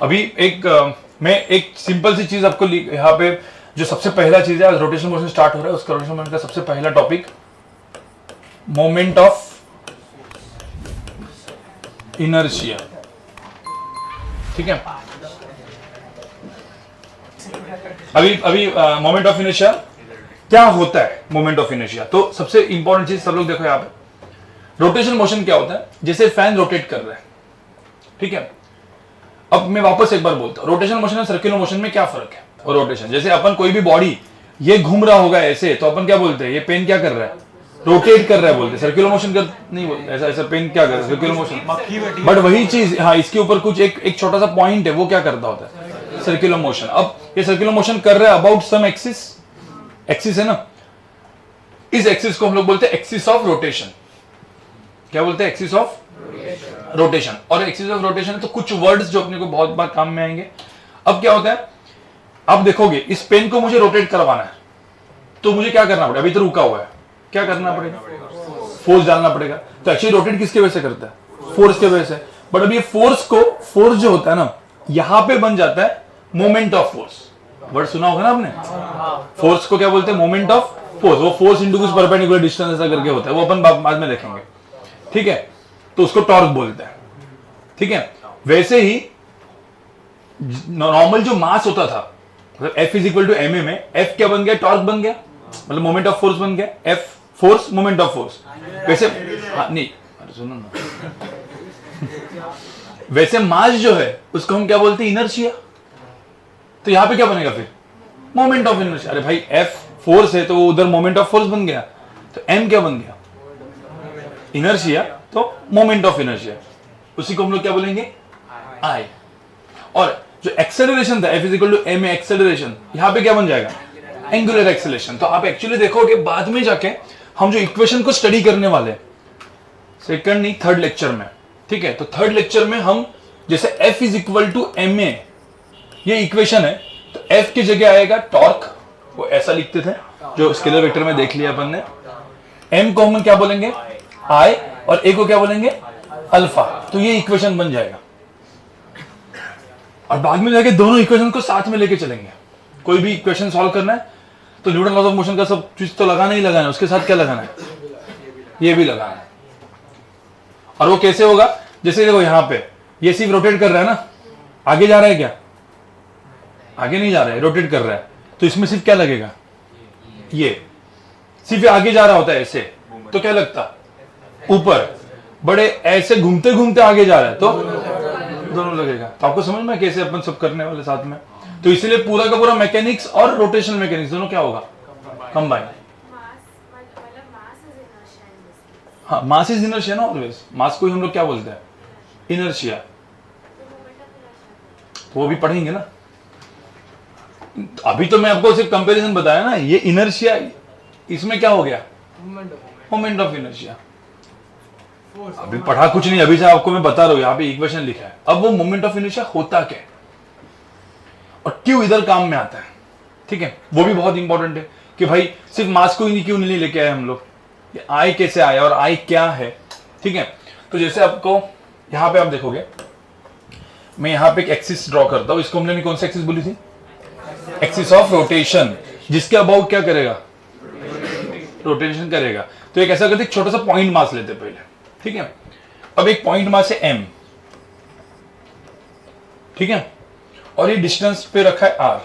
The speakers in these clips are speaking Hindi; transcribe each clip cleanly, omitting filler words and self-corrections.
अभी मैं एक सिंपल सी चीज आपको यहाँ पे जो सबसे पहला चीज है, रोटेशनल मोशन स्टार्ट हो रहा है, उसका रोटेशनल मोशन का सबसे पहला टॉपिक मोमेंट ऑफ इनर्शिया। ठीक है, अभी मोमेंट ऑफ इनर्शिया क्या होता है? मोमेंट ऑफ इनर्शिया, तो सबसे इंपॉर्टेंट चीज सब लोग देखो यहाँ पे, रोटेशनल मोशन क्या होता है? जैसे फैन रोटेट कर रहा है, ठीक है। अब मैं वापस एक बार बोलता हूं, रोटेशनल मोशन और सर्कुलर मोशन में क्या फर्क है? और रोटेशन, जैसे अपन कोई भी बॉडी ये घूम रहा होगा ऐसे, तो अपन क्या बोलते हैं? ये पेन क्या कर रहा है? रोटेट कर रहा है बोलते हैं। सर्कुलर मोशन कर नहीं बोलते, ऐसा ऐसा पेन क्या कर रहा है? Circular motion. बट वही चीज, हाँ, इसके ऊपर कुछ एक छोटा सा पॉइंट है, वो क्या करता होता है? Circular motion. अब ये सर्कुलर मोशन कर रहा है अबाउट सम एक्सिस, एक्सिस है ना, इस एक्सिस को हम लोग बोलते हैं एक्सिस ऑफ रोटेशन। क्या बोलते हैं? Axis of rotation. और एक्सिस ऑफ रोटेशन है तो कुछ वर्ड्स जो अपने को बहुत बार काम में आएंगे। अब क्या होता है, आप देखोगे इस पेन को मुझे रोटेट करवाना है, तो मुझे क्या करना पड़ेगा? अभी तो रुका हुआ है, क्या करना पड़ेगा? फोर्स डालना पड़ेगा। तो एक्चुअली रोटेट किसके वजह से करता है? फोर्स के वजह से। बट अब ये फोर्स जो होता है ना, यहां पे बन जाता है मोमेंट ऑफ फोर्स। वर्ड सुना होगा ना आपने, फोर्स को क्या बोलते हैं? Moment of force. वो फोर्स इंटू कुछ परपेंडिकुलर डिस्टेंस ऐसा करके होता है, वो अपन बाद में देखेंगे, ठीक है। तो उसको टॉर्क बोलते हैं, ठीक है। वैसे ही नॉर्मल जो मास होता था, मतलब F is equal to ma में F क्या बन गया? टॉर्क बन गया, मतलब मोमेंट ऑफ फोर्स बन गया। F force, moment of force. वैसे हाँ, नहीं, अरे सुनो ना वैसे मास जो है उसको हम क्या बोलते हैं? इनर्शिया। तो यहां पे क्या बनेगा फिर? Moment of inertia. अरे भाई F फोर्स है तो उधर मोमेंट ऑफ फोर्स बन गया, तो M क्या बन गया? इनर्शिया, तो मोमेंट ऑफ इनर्शिया। उसी को हम लोग क्या बोलेंगे? I। और जो एक्सेलरेशन था F is equal to ma acceleration, यहां पे क्या बन जाएगा? Angular acceleration. तो आप एक्चुअली देखोगे बाद में जाके हम जो इक्वेशन को स्टडी करने वाले, सेकंड नहीं थर्ड लेक्चर में, ठीक है। तो थर्ड लेक्चर में हम जैसे F is equal to ma, ये इक्वेशन है, तो F की जगह आएगा टॉर्क, वो ऐसा लिखते थे जो स्केलर वेक्टर में देख लिया अपन ने। M को हम क्या बोलेंगे? I, और A को क्या बोलेंगे? अल्फा। तो ये इक्वेशन बन जाएगा, और बाद में जाके दोनों इक्वेशन को साथ में लेके चलेंगे। कोई भी इक्वेशन सॉल्व करना है तो न्यूटन लॉज ऑफ मोशन का सब चीज तो लगाना ही लगाना है, उसके साथ क्या लगाना है? ये भी लगाना है। और वो कैसे होगा? जैसे देखो यहां पे ये सिर्फ रोटेट कर रहा है ना, आगे जा रहा है क्या? आगे नहीं जा रहा है, रोटेट कर रहा है। तो इसमें सिर्फ क्या लगेगा? ये सिर्फ आगे जा रहा होता है ऐसे, तो क्या लगता? ऊपर। बड़े ऐसे घूमते घूमते आगे जा रहा है तो दोनों लगेगा। तो आपको समझ में कैसे अपन सब करने वाले साथ में। तो इसलिए पूरा का पूरा मैकेनिक्स और रोटेशनल मैकेनिक्स दोनों क्या होगा? कंबाइन। हाँ, मास इज इनर्शिया ना, ऑलवेज। मास को ही हम लोग क्या बोलते हैं? इनर्शिया। वो भी पढ़ेंगे ना। अभी तो मैं आपको सिर्फ कंपैरिजन बताया ना, ये इनर्शिया, इसमें क्या हो गया? Moment of inertia. अभी पढ़ा कुछ नहीं, अभी से आपको मैं बता रहा हूं, यहाँ पे इक्वेशन लिखा है। अब वो मोमेंट ऑफ इनर्शिया होता क्या है और क्यों इधर काम में आता है, ठीक है, वो भी बहुत इंपॉर्टेंट है कि भाई सिर्फ मास को ही क्यों नहीं लेके आए हम लोग, ये आई कैसे आया और आई क्या है, ठीक है। तो जैसे आपको यहाँ पे आप देखोगे, मैं यहाँ पे एक एक्सिस ड्रॉ करता हूँ। इसको हमने कौन सी एक्सिस बोली थी? एक्सिस ऑफ रोटेशन, जिसके अबाउट क्या करेगा? रोटेशन करेगा। तो एक ऐसा करते छोटा सा पॉइंट मास लेते पहले, ठीक है। अब एक पॉइंट मास है m, ठीक है, और ये डिस्टेंस पे रखा है r,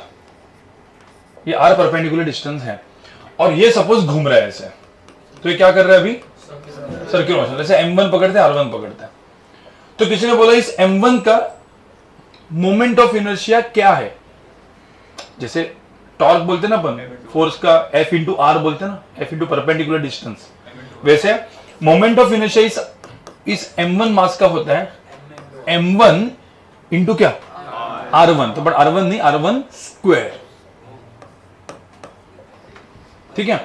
ये r परपेंडिकुलर डिस्टेंस है, और ये सपोज घूम रहा है ऐसे, तो ये क्या कर रहा है अभी? Circular motion. जैसे m1 पकड़ते हैं, r1 पकड़ते हैं। तो किसी ने बोला इस m1 का मोमेंट ऑफ इनर्शिया क्या है? जैसे टॉर्क बोलते ना अपन, फोर्स का F इंटू आर बोलते ना, F इंटू परपेंडिकुलर डिस्टेंस। वैसे मोमेंट ऑफ इनर्शिया इस m1 मास का होता है m1 इंटू क्या? r1। तो बट r1 नहीं, r1 स्क्वायर, ठीक है।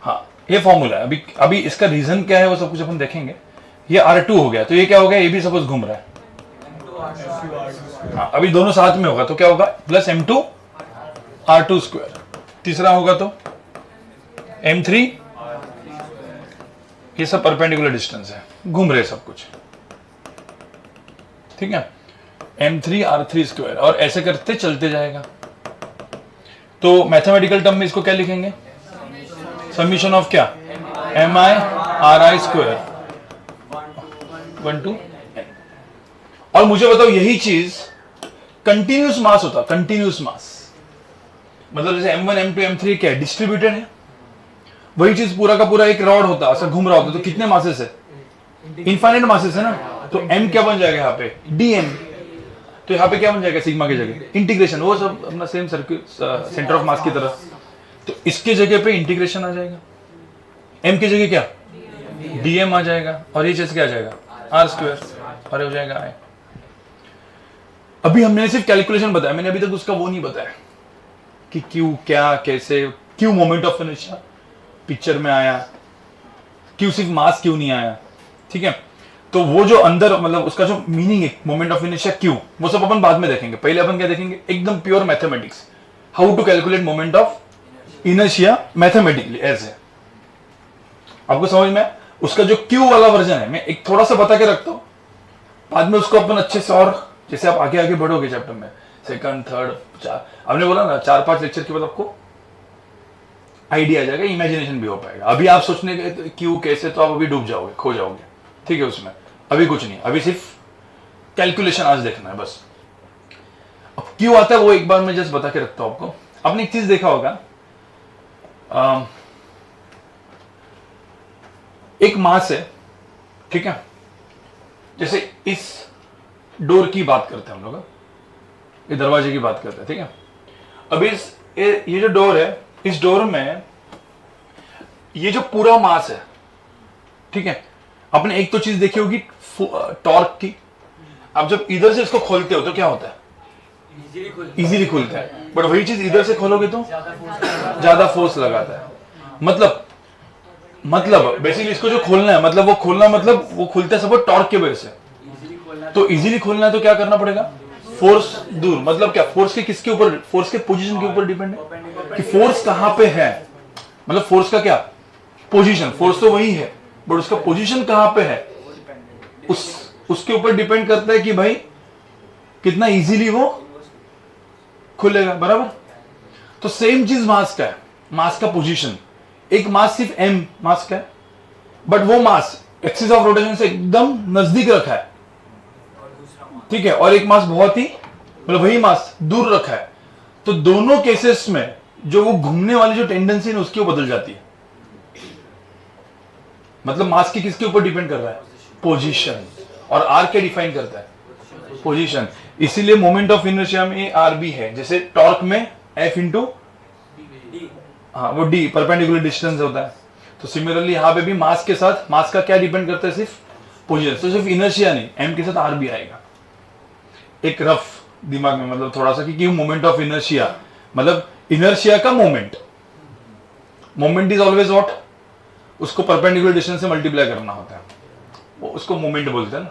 हाँ, ये फॉर्मूला है। अभी इसका रीजन क्या है वो सब कुछ अपन देखेंगे। ये r2 हो गया, तो ये क्या हो गया? ये भी सपोज घूम रहा है। हाँ, अभी दोनों साथ में होगा तो क्या होगा? Plus m2 r2 square. तीसरा होगा तो m3, ये सब परपेंडिकुलर डिस्टेंस है, घूम रहे सब कुछ, ठीक है। m3r3 स्क्वायर, और ऐसे करते चलते जाएगा। तो मैथमेटिकल टर्म में इसको क्या लिखेंगे? समीशन ऑफ क्या? mi/ri square 1 to n। और मुझे बताओ यही चीज कंटिन्यूस मास होता, कंटिन्यूस मास मतलब जैसे m1 m2 m3 क्या है? डिस्ट्रीब्यूटेड है। वही चीज पूरा का पूरा एक रॉड होता, ऐसा घूम रहा होता, तो कितने मासेस है? इनफाइनाइट मासेस है ना। तो m क्या बन जाएगा यहाँ पे? dm। तो यहाँ पे क्या बन जाएगा सिग्मा की जगह? इंटीग्रेशन। वो सब अपना सेम सर्किल सेंटर ऑफ मास की तरह। तो इसके जगह पे इंटीग्रेशन आ जाएगा, m की जगह क्या? dm आ जाएगा, और ये चीज क्या आ जाएगा? r स्क्वायर, और हो जाएगा i। अभी हमने सिर्फ कैलकुलेशन बताया, मैंने अभी तक उसका वो नहीं बताया कि क्यों, क्या, कैसे, क्यों मोमेंट ऑफ इनर्शिया पिक्चर में आया, क्यों सिर्फ मास क्यों नहीं आया। ठीक है, तो वो जो अंदर मतलब उसका जो मीनिंग है मोमेंट ऑफ इनर्शिया क्यों, वो सब अपन बाद में देखेंगे। पहले अपन क्या देखेंगे? एकदम pure mathematics, how to calculate moment of inertia mathematically ऐसे। आपको समझ में? उसका जो क्यू वाला वर्जन है मैं एक थोड़ा सा बता के रखता हूं, बाद में उसको अपन अच्छे से, और जैसे आप आगे आगे बढ़ोगे चैप्टर में, सेकंड थर्ड चार, आपने बोला ना 4-5 लेक्चर के बाद आपको आइडिया आ जाएगा, इमेजिनेशन भी हो पाएगा। अभी आप सोचने के क्यों कैसे, तो आप अभी डूब जाओगे, खो जाओगे। ठीक है, उसमें अभी कुछ नहीं, अभी सिर्फ कैलकुलेशन आज देखना है बस। अब क्यों आता है वो एक बार मैं जस्ट बता के रखता हूं आपको। आपने एक चीज देखा होगा, एक मास है, ठीक है, जैसे इस डोर की बात करते हैं हम लोग, ये दरवाजे की बात करते हैं, ठीक है। अब ये जो डोर है, इस डोर में ये जो पूरा मास है, ठीक है, आपने एक तो चीज देखी होगी टॉर्क की। अब जब इधर से इसको खोलते हो तो क्या होता है? इजीली खुलता है, बट वही चीज इधर से खोलोगे तो ज्यादा फोर्स लगाता है। मतलब बेसिकली इसको जो खोलना है, मतलब वो खोलना मतलब वो खुलता है सब टॉर्क के वजह से। तो इजीली खोलना है तो क्या करना पड़ेगा? फोर्स दूर, मतलब क्या? फोर्स के किसके ऊपर? फोर्स के पोजीशन के ऊपर डिपेंड है कि फोर्स कहां पे है। मतलब फोर्स का क्या पोजीशन, फोर्स तो वही है बट उसका पोजीशन कहां पे है उसके ऊपर डिपेंड करता है कि भाई कितना इजीली वो खुलेगा, बराबर। तो सेम चीज मास का है, मास का पोजीशन। एक मास सिर्फ m मास का है, बट वो मास एक्सिस ऑफ रोटेशन से एकदम नजदीक रखा है, ठीक है, और एक मास बहुत ही मतलब वही मास दूर रखा है। तो दोनों केसेस में जो वो घूमने वाली जो टेंडेंसी है उसकी वो बदल जाती है। मतलब मास की किसके ऊपर डिपेंड कर रहा है? पोजीशन। और आर क्या डिफाइन करता है? पोजीशन। इसीलिए मोमेंट ऑफ इनर्शिया में आर भी है, जैसे टॉर्क में एफ इंटू, हाँ वो डी परपेंडिकुलर डिस्टेंस होता है। तो सिमिलरली यहां पे भी मास के साथ, मास का क्या डिपेंड करता है? सिर्फ पोजीशन। तो सिर्फ इनर्शिया नहीं, एम के साथ आर भी आएगा। एक रफ दिमाग में मतलब थोड़ा सा कि मोमेंट ऑफ इनर्शिया मतलब इनर्शिया का moment, moment is always what, उसको परपेंडिकुलर डिस्टेंस से मल्टीप्लाई करना होता है, वो उसको मोमेंट बोलते हैं ना।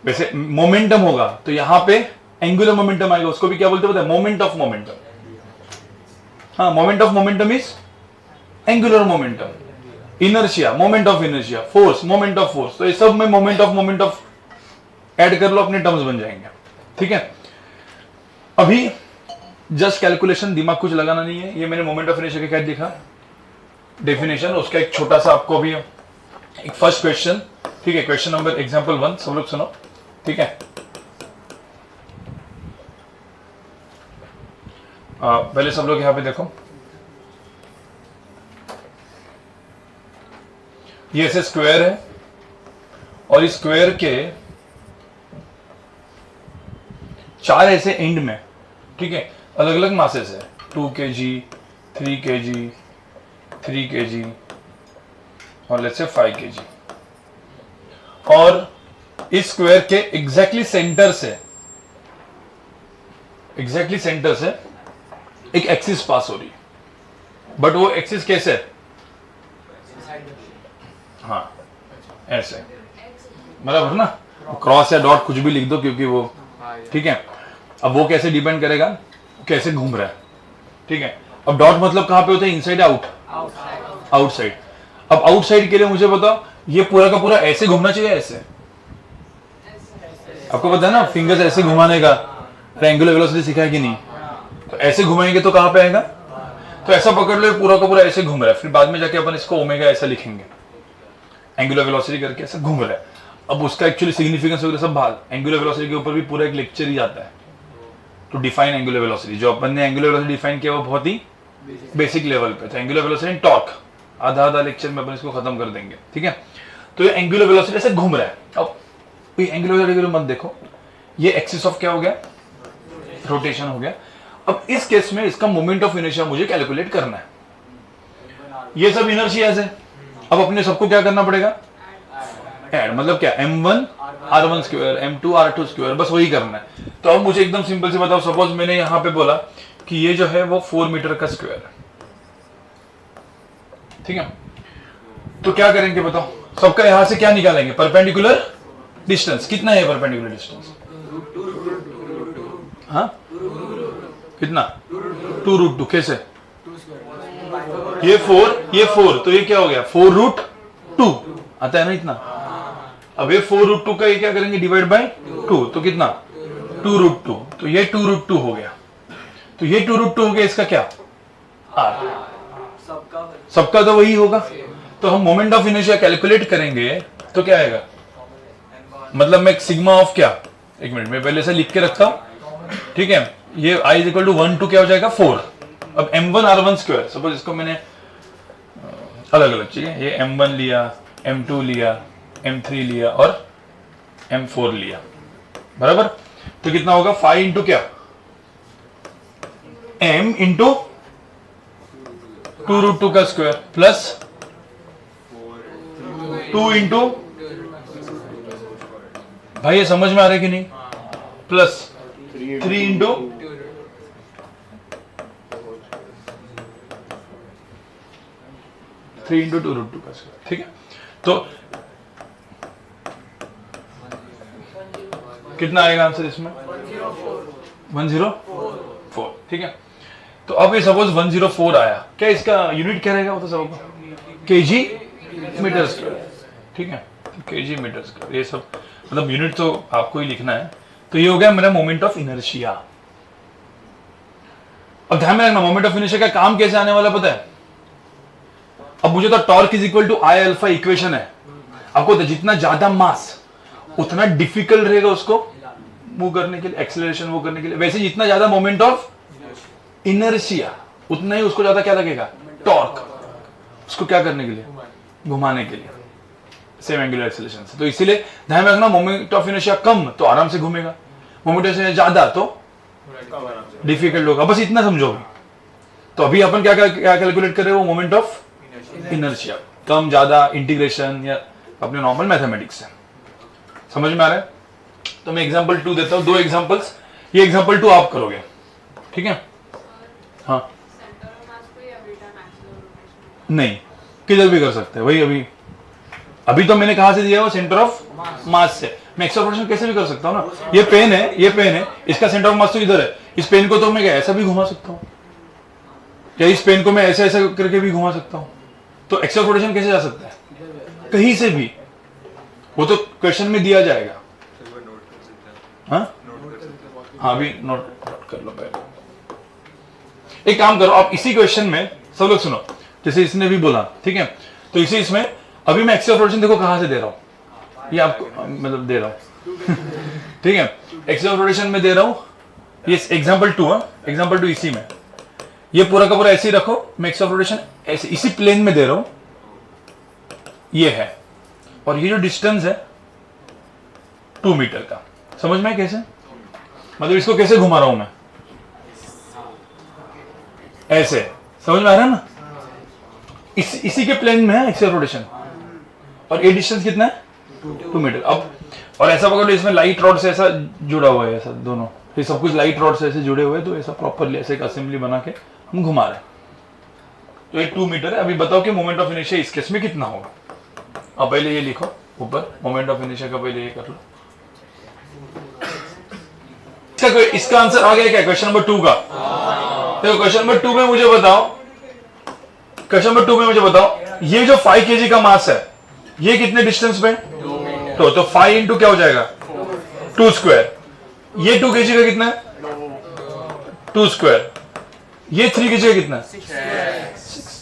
वैसे मोमेंटम होगा तो यहां पे एंगुलर मोमेंटम आएगा, उसको भी क्या बोलते हैं? Moment of momentum. हाँ, moment of momentum is angular momentum. Inertia moment of inertia, force moment of force. तो ये सब में मोमेंट ऑफ ऐड कर लो, अपने टर्म्स बन जाएंगे, ठीक है। अभी जस्ट कैलकुलेशन, दिमाग कुछ लगाना नहीं है। ये मैंने मोमेंट ऑफ इनर्शिया का क्या लिखा डेफिनेशन, उसका एक छोटा सा आपको भी एक फर्स्ट क्वेश्चन, ठीक है, क्वेश्चन नंबर एग्जांपल 1 सब लोग सुनो, ठीक है। पहले सब लोग यहां पे देखो, ये ऐसे स्क्वायर है और इस स्क्वायर के 4 ऐसे एंड में, ठीक है, अलग अलग मासेस है, 2 kg, 3 kg, 3 kg और लेट्स से 5 kg। और इस स्क्वायर के एग्जैक्टली सेंटर से एक एक्सिस पास हो रही है, बट वो एक्सिस कैसे है? हाँ ऐसे, मतलब ना क्रॉस या डॉट कुछ भी लिख दो क्योंकि वो, ठीक है। अब वो कैसे डिपेंड करेगा कैसे घूम रहा है, ठीक है। अब डॉट मतलब कहां पे होता है? Inside out, outside. अब आउटसाइड के लिए मुझे बताओ, ये पूरा का पूरा ऐसे घूमना चाहिए, आपको पता है ना फिंगर्स ऐसे घुमाने का, ट्रायंगुलर वेलोसिटी सीखा है कि नहीं? तो ऐसे घुमाएंगे तो कहां पे आएगा? तो ऐसा पकड़ लो पूरा का पूरा ऐसे घूम रहा है, फिर बाद में जाके अपन इसको ओमेगा ऐसा लिखेंगे, एंगुलर वेलोसिटी करके ऐसा घूम रहा है। अब उसका एक्चुअली सिग्निफिकेंस वगैरह सब बात, एंगुलर वेलोसिटी के ऊपर भी पूरा एक लेक्चर ही आता है टू डिफाइन एंगुलर वेलोसिटी। जो अपन ने एंगुलर वेलोसिटी डिफाइन किया वो बहुत ही बेसिक लेवल पे, तो एंगुलर वेलोसिटी एंड टॉर्क आधा लेक्चर में अपन इसको खत्म कर देंगे, ठीक है। तो ये एंगुलर वेलोसिटी ऐसे घूम रहा है। अब ये एंगुलर वेलोसिटी मत देखो, ये एक्सिस ऑफ क्या हो गया? रोटेशन हो गया। अब इस केस में इसका मोमेंट ऑफ इनर्शिया मुझे कैलकुलेट करना है। ये सब इनर्शिया है। अब अपने सबको क्या करना पड़ेगा? ऐड, मतलब क्या? m1 r1 square m2 r2 square, बस वही करना है। तो अब मुझे एकदम सिंपल से बताओ, सपोज मैंने यहां पे बोला कि ये जो है वो 4 मीटर का स्क्वायर है, ठीक है। तो क्या करेंगे बताओ? सबका यहां से क्या निकालेंगे? Perpendicular distance. कितना है परपेंडिकुलर डिस्टेंस? हाँ कितना? 2√2। कैसे? ये 4 तो ये क्या हो गया? 4√2 आता है ना इतना। अब ये 4√2 का ये क्या करेंगे? डिवाइड बाय 2, तो कितना? 2√2। तो ये 2√2 हो गया। तो ये 2√2 हो गया, इसका क्या? r। सबका तो वही होगा। तो हम मोमेंट ऑफ इनर्शिया कैलकुलेट करेंगे तो क्या आएगा? मतलब मैं सिग्मा ऑफ क्या, एक मिनट में पहले से लिख के रखता हूं, ठीक है। ये i = 1 to क्या हो जाएगा? 4। अब m1 r1 स्क्वायर, सपोज इसको मैंने अलग अलग, ठीक है, ये m1 लिया, m2 लिया, m3 लिया और m4 लिया, बराबर। तो कितना होगा? 5 इंटू क्या? m इंटू 2√2 का स्क्वायर प्लस 2 इंटू, भाई ये समझ में आ रहा है कि नहीं? प्लस 3 इंटू 2√2 का स्क्वायर, ठीक है। तो कितना आएगा आंसर इसमें? 104, ठीक है। तो अब ये सपोज 104 आया, क्या इसका यूनिट क्या रहेगा? वो तो सबको केजी मीटर स्क्वायर, ठीक है, केजी मीटर स्क्वायर। ये सब मतलब यूनिट तो आपको ही लिखना है। तो ये हो गया मेरा मोमेंट ऑफ इनर्शिया। अब ध्यान में रखना, मोमेंट ऑफ इनर्शिया का काम कैसे आने वाला पता है? अब मुझे तो टॉर्क = I अल्फा इक्वेशन है। आपको तो जितना ज्यादा मास उतना डिफिकल्ट रहेगा उसको मूव करने के लिए, एक्सेलरेशन वो करने के लिए। वैसे जितना ज्यादा मोमेंट ऑफ इनर्शिया उतना ही उसको ज्यादा क्या लगेगा? टॉर्क, उसको क्या करने के लिए? घुमाने के लिए, सेम एंगुलर एक्सेलरेशन से। तो इसीलिए ध्यान में रखना, मोमेंट ऑफ इनर्शिया कम तो आराम से घूमेगा, मोमेंट ऑफ इनर्शिया ज्यादा तो डिफिकल्ट होगा। बस इतना समझो। तो अभी अपन क्या कैलकुलेट कर रहे हो? मोमेंट ऑफ इनर्शिया, कम ज्यादा, इंटीग्रेशन या अपने नॉर्मल मैथमेटिक्स से। समझ में आ रहा है? तो मैं एग्जांपल 2 देता हूं, 2 एग्जांपल्स। ये एग्जांपल 2 आप करोगे, ठीक है? हाँ नहीं, किधर भी कर सकते हैं। वही अभी तो मैंने कहा से दिया है? सेंटर ऑफ मास से। मैं एक्स ऑफ रोटेशन कैसे भी कर सकता हूँ ना। ये पेन है, इसका सेंटर ऑफ मास तो इधर है। इस पेन को तो मैं ऐसा भी घुमा सकता हूँ, या इस पेन को मैं ऐसे करके भी घुमा सकता हूँ। तो एक्स ऑफ रोटेशन कैसे जा सकता है? कहीं से भी, वो तो क्वेश्चन में दिया जाएगा। हाँ भी नोट कर लो पहले। एक काम करो, आप इसी क्वेश्चन में सब लोग सुनो, जैसे इसने भी बोला, ठीक है। तो इसी इसमें अभी मैं एक्स ऑफ रोटेशन देखो कहां से दे रहा हूं, ये आपको मतलब दे रहा हूं ठीक है। एक्स ऑफ रोटेशन में दे रहा हूं, ये एग्जांपल 2 है, एग्जांपल 2 इसी में, ये पूरा का पूरा ऐसे ही रखो। मैं एक्स ऑफ रोटेशन ऐसे इसी प्लेन में दे रहा हूं, ये है, और ये जो डिस्टेंस है 2 मीटर का। समझ में कैसे? मतलब इसको कैसे घुमा रहा हूं मैं? ऐसे। समझ में आ रहा है ना? इसी के प्लेन में है एक्स ऑफ रोटेशन, और ये डिस्टेंस कितना है? 2 मीटर। अब और ऐसा पकड़ लो, इसमें लाइट रॉड से ऐसा जुड़ा हुआ है, ऐसा दोनों, ये सब कुछ लाइट रॉड से ऐसे जुड़े हुए हैं। तो ऐसा प्रॉपरली ऐसे एक असेंबली बना के हम घुमा रहे हैं। तो ये 2 मीटर है। अभी बताओ कि मोमेंट ऑफ इनर्शिया इस केस में कितना होगा? अब पहले ये लिखो ऊपर, मोमेंट ऑफ इनर्शिया का पहले ये कर लो। इसका आंसर आ गया क्या क्वेश्चन नंबर 2 का? देखो क्वेश्चन नंबर 2 में मुझे बताओ, क्वेश्चन नंबर 2 में मुझे बताओ, ये जो 5 kg का मास है, ये कितने डिस्टेंस पे? तो 5 इंटू क्या हो जाएगा? 2 स्क्वायर, ये 2 kg का कितना है 2 स्क्वायर, ये 3 kg का कितना है।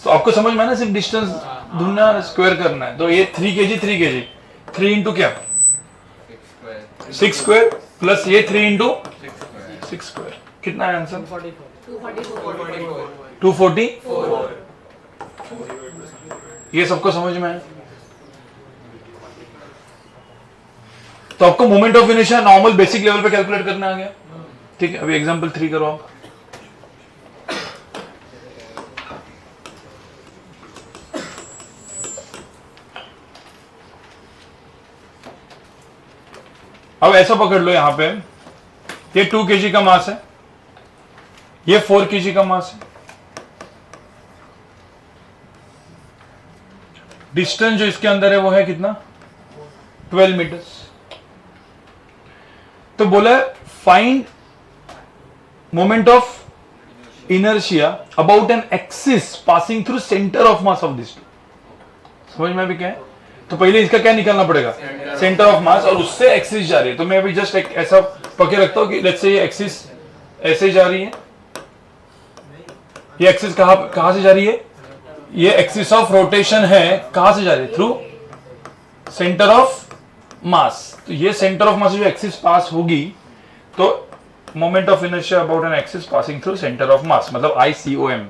तो आपको समझ में आना, सिर्फ डिस्टेंस ढूंढना है, स्क्वायर करना है। तो ये 3 kg 3 इंटू क्या 6 स्क्वायर प्लस ये 3 इंटू 6 स्क्वायर, कितना है आंसर 244। ये सबको समझ में आया। तो आपको moment of inertia normal basic level पे कैलकुलेट करना आ गया। ठीक है, अभी एग्जांपल 3 करो आप। अब ऐसा पकड़ लो, यहां पे ये 2 kg का मास है, ये 4 kg का मास है। डिस्टेंस जो इसके अंदर है वो है कितना 12 मीटर्स। तो बोला find moment of inertia about an axis passing through centre of mass of this too. समझ में भी क्या है। तो पहले इसका क्या निकालना पड़ेगा सेंटर ऑफ मास, और उससे एक्सिस जा रही है। तो मैं अभी जस्ट एक ऐसा पकड़ रखता हूं कि लेट्स से ये एक्सिस ऐसे जा रही है, ये एक्सिस कहां से जा रही है, ये एक्सिस ऑफ रोटेशन है, कहां से जा रही है थ्रू सेंटर ऑफ मास। तो ये सेंटर ऑफ मास जो एक्सिस पास होगी, तो moment of inertia about an axis passing through centre of मास, मतलब ICOM,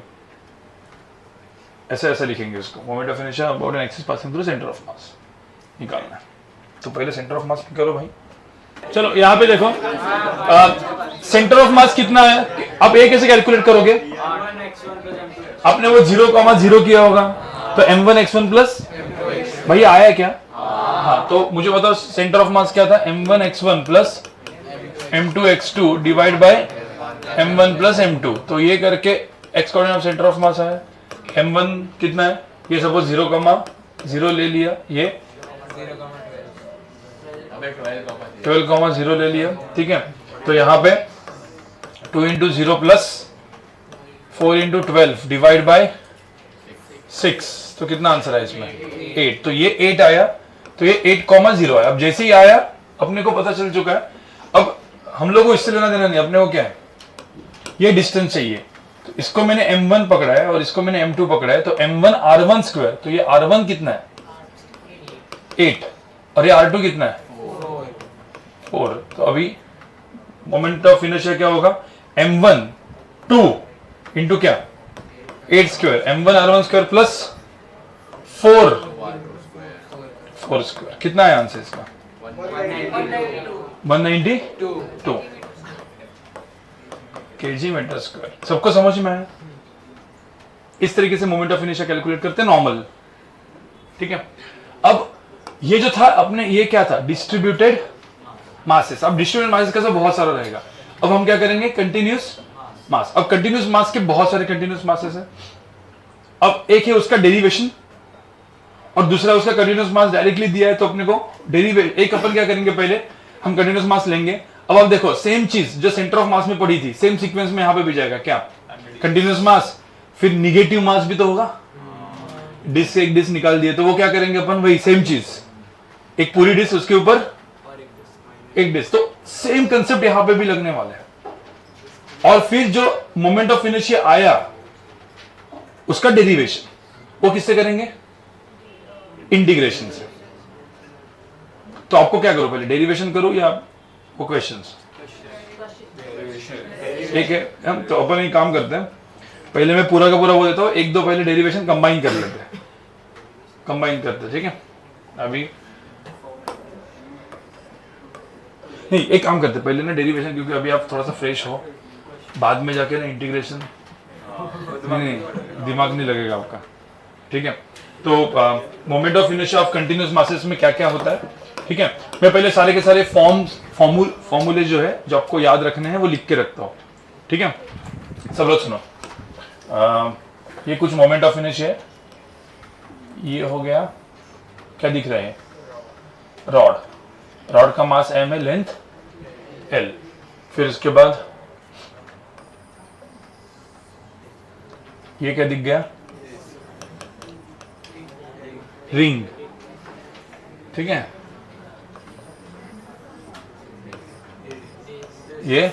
ऐसे ऐसे लिखेंगे इसको, moment of inertia about an axis passing through centre of मास निकालना है। तो पहले सेंटर ऑफ मास निकालो भाई। चलो यहां पे देखो, सेंटर ऑफ मास कितना है। अब ये कैसे कैलकुलेट करोगे, आपने वो 0,0 किया होगा, तो m1x1 प्लस भैया आया क्या। हाँ, तो मुझे बताओ सेंटर ऑफ मास क्या था, m1x1 plus m2x2 divide by m1 plus m2। तो ये करके x coordinate of centre of मास आया। m1 कितना है, ये सपोज 0,0 ले लिया, ये 12,0 ले लिया। ठीक है, तो यहाँ पे 2 into 0 plus 4 into 12 divide by 6। तो कितना आंसर है इसमें 8। तो ये 8 आया, तो ये 8,0 आया। अब जैसे ही आया अपने को पता चल चुका है, अब हम लोग को इससे लेना देना नहीं, अपने को क्या है ये डिस्टेंस चाहिए। तो इसको मैंने m1 पकड़ा है और इसको मैंने m2 पकड़ा है, तो m1 r1 स्क्वायर, तो ये r1 कितना है 8 और ये r2 कितना है 4। तो अभी मोमेंट ऑफ इनर्शिया क्या होगा, m1 2 इंटू क्या 8 square, m1 r1 square plus 4 square. कितना है आंसर इसका 192 kg मीटर स्क्वायर। सबको समझ में आया। इस तरीके से मोमेंट ऑफ इनर्शिया कैलकुलेट करते हैं नॉर्मल। ठीक है, अब ये जो था अपने, ये क्या था डिस्ट्रीब्यूटेड मासेस। अब डिस्ट्रीब्यूटेड मासेस का बहुत सारा रहेगा। अब हम क्या करेंगे कंटिन्यूस मास। अब कंटिन्यूस मास के बहुत सारे कंटिन्यूस मासेस है। अब एक है उसका डेरिवेशन और दूसरा उसका कंटिन्यूस मास डायरेक्टली दिया है, तो अपने को डेरिवेशन एक अपन क्या करेंगे, पहले हम कंटिन्यूस मास लेंगे। अब आप देखो सेम चीज जो सेंटर ऑफ मास में पड़ी थी, सेम सीक्वेंस में यहां पे भी जाएगा क्या कंटिन्यूस मास, फिर निगेटिव मास भी तो होगा। डिस्क से एक डिस्क निकाल दिए, तो वो क्या करेंगे अपन, वही सेम चीज, एक पूरी डिस्क उसके ऊपर एक डिस्क। तो सेम कंसेप्ट यहां पे भी लगने वाला है। और फिर जो मोमेंट ऑफ इनर्शिया आया उसका डेरिवेशन वो किससे करेंगे, इंटीग्रेशन से। तो आपको क्या करो, पहले डेरिवेशन करो या वो क्वेश्चंस, ठीक है। हम तो अपन एक काम करते हैं, पहले मैं पूरा का पूरा बोल देता हूँ, एक दो पहले डेरिवेशन कंबाइन कर लेते हैं, कंबाइन करते हैं, ठीक है। अभी नहीं, एक काम करते हैं पहले ना डेरिवेशन, क्योंकि अभी आप थोड़ा सा फ्रेश हो, बाद में जाके ना इंटीग्रेशन नहीं दिमाग नहीं लगेगा आपका, ठीक है। तो moment of inertia of continuous masses में क्या क्या होता है, ठीक है। मैं पहले सारे के सारे फॉर्मूले जो है जो आपको याद रखने हैं वो लिख के रखता हूँ, ठीक है। सब लोग सुनो, ये कुछ मोमेंट ऑफ इनर्शिया है, ये हो गया, क्या दिख रहा है, रॉड का मास m है, लेंथ l, फिर उसके बाद ये क्या दिख गया, रिंग, ठीक है। ये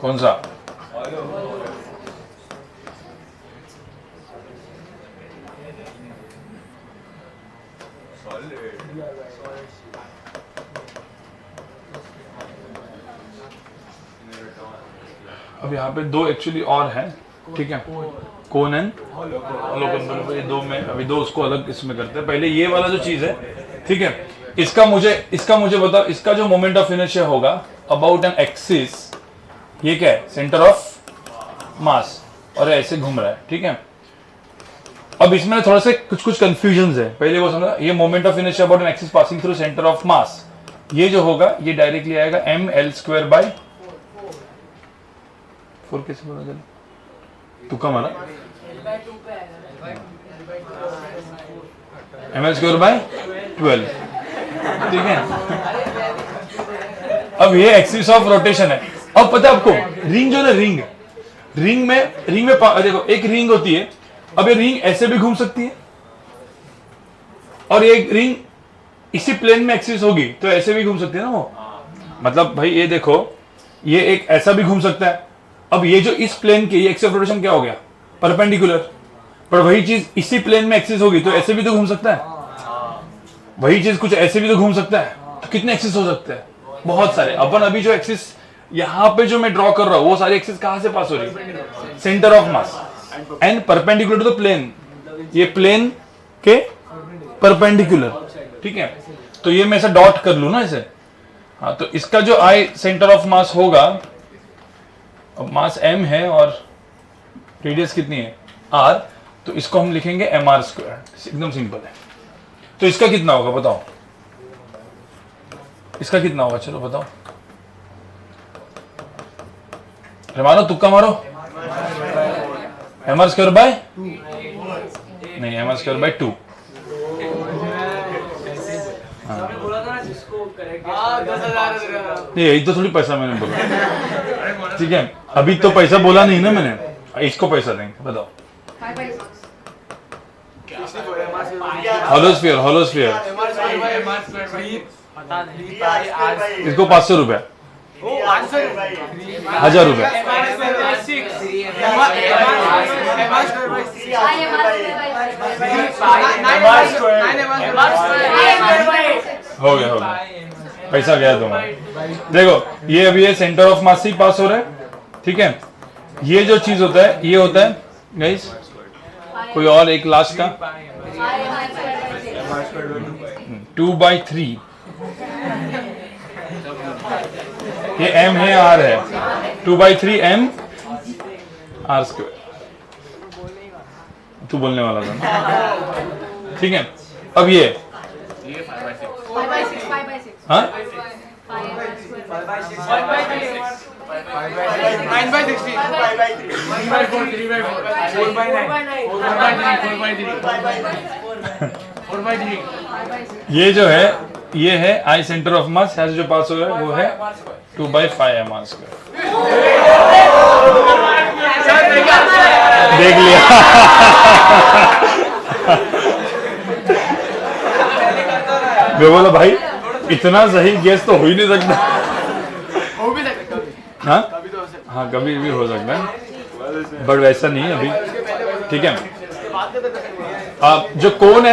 कौन सा? अब यहाँ पे दो एक्चुअली और हैं, ठीक है, कोन एंड होलोकॉन, ये दो में अभी दो उसको अलग इसमें करते हैं। पहले ये वाला जो चीज है, ठीक है, इसका मुझे बताओ, इसका जो मोमेंट ऑफ इनर्शिया होगा अबाउट एन एक्सिस, ये क्या है? सेंटर ऑफ मास, और ऐसे घूम रहा है, ठीक है। अब इसमें थोड़ा सा कुछ कंफ्यूजन है, पहले वो समझा, ये moment of inertia about an axis passing through centre of मास, ये जो होगा ये डायरेक्टली आएगा ml²/4। कैसे बोला चलो, तुक्का मारा, ml²/12, ठीक है। अब ये एक्सिस ऑफ रोटेशन है। अब पता है आपको, रिंग जो है ना, रिंग में देखो एक रिंग होती है। अब ये रिंग ऐसे भी घूम सकती है, और ये रिंग इसी प्लेन में एक्सिस होगी तो ऐसे भी घूम सकती है ना वो। मतलब भाई ये देखो, ये एक ऐसा भी घूम सकता है। अब ये जो इस प्लेन के, ये एक्सिस ऑफ रोटेशन क्या हो गया? परपेंडिकुलर। पर वही चीज इसी प्लेन में एक्सिस होगी तो ऐसे भी तो घूम सकता है। वही चीज कुछ ऐसे भी तो घूम सकता है। तो कितने एक्सिस हो सकते हैं? बहुत सारे। अपन अभी जो एक्सिस यहाँ पे जो मैं ड्रॉ कर रहा हूँ, वो सारी एक्सिस कहां से पास हो रही है? Centre of mass and perpendicular to the plane, ये प्लेन के परपेंडिकुलर, ठीक है। तो ये मैं ऐसा डॉट कर लू ना इसे, हाँ, तो इसका जो आई सेंटर ऑफ मास होगा, अब मास m है और रेडियस कितनी है? r, तो इसको हम लिखेंगे mr²। एकदम सिंपल है। तो इसका कितना होगा बताओ? इसका कितना होगा? चलो बताओ, मारो, तुक्का मारो। mr²/2 नहीं, mr²/2। यही तो थोड़ी पैसा मैंने बोला, ठीक है। अभी तो पैसा बोला नहीं ना मैंने, इसको पैसा देंगे, बताओ। होलोस्फीयर इसको 500 रुपए, 1000 रुपए। हो गया, पैसा गया तुम्हारा। देखो ये अभी ये सेंटर ऑफ मास से ही पास हो रहा है, ठीक है। ये जो चीज होता है, ये होता है गाइस, कोई और एक लास्ट का 2/3, ये m है, r है, 2/3 m r²। तू बोलने वाला था ना, ठीक है। अब ये 5/6 हाँ, 4/3 ये जो है, ये है आई सेंटर ऑफ मास, यहाँ से जो पास हो रहा है वो है 2/5 mr²। देख लिया। मैं बोला भाई इतना सही गेस तो हो ही नहीं सकता। हाँ हाँ, कभी भी हो सकता है, बट वैसा नहीं अभी, ठीक है। आप जो कोन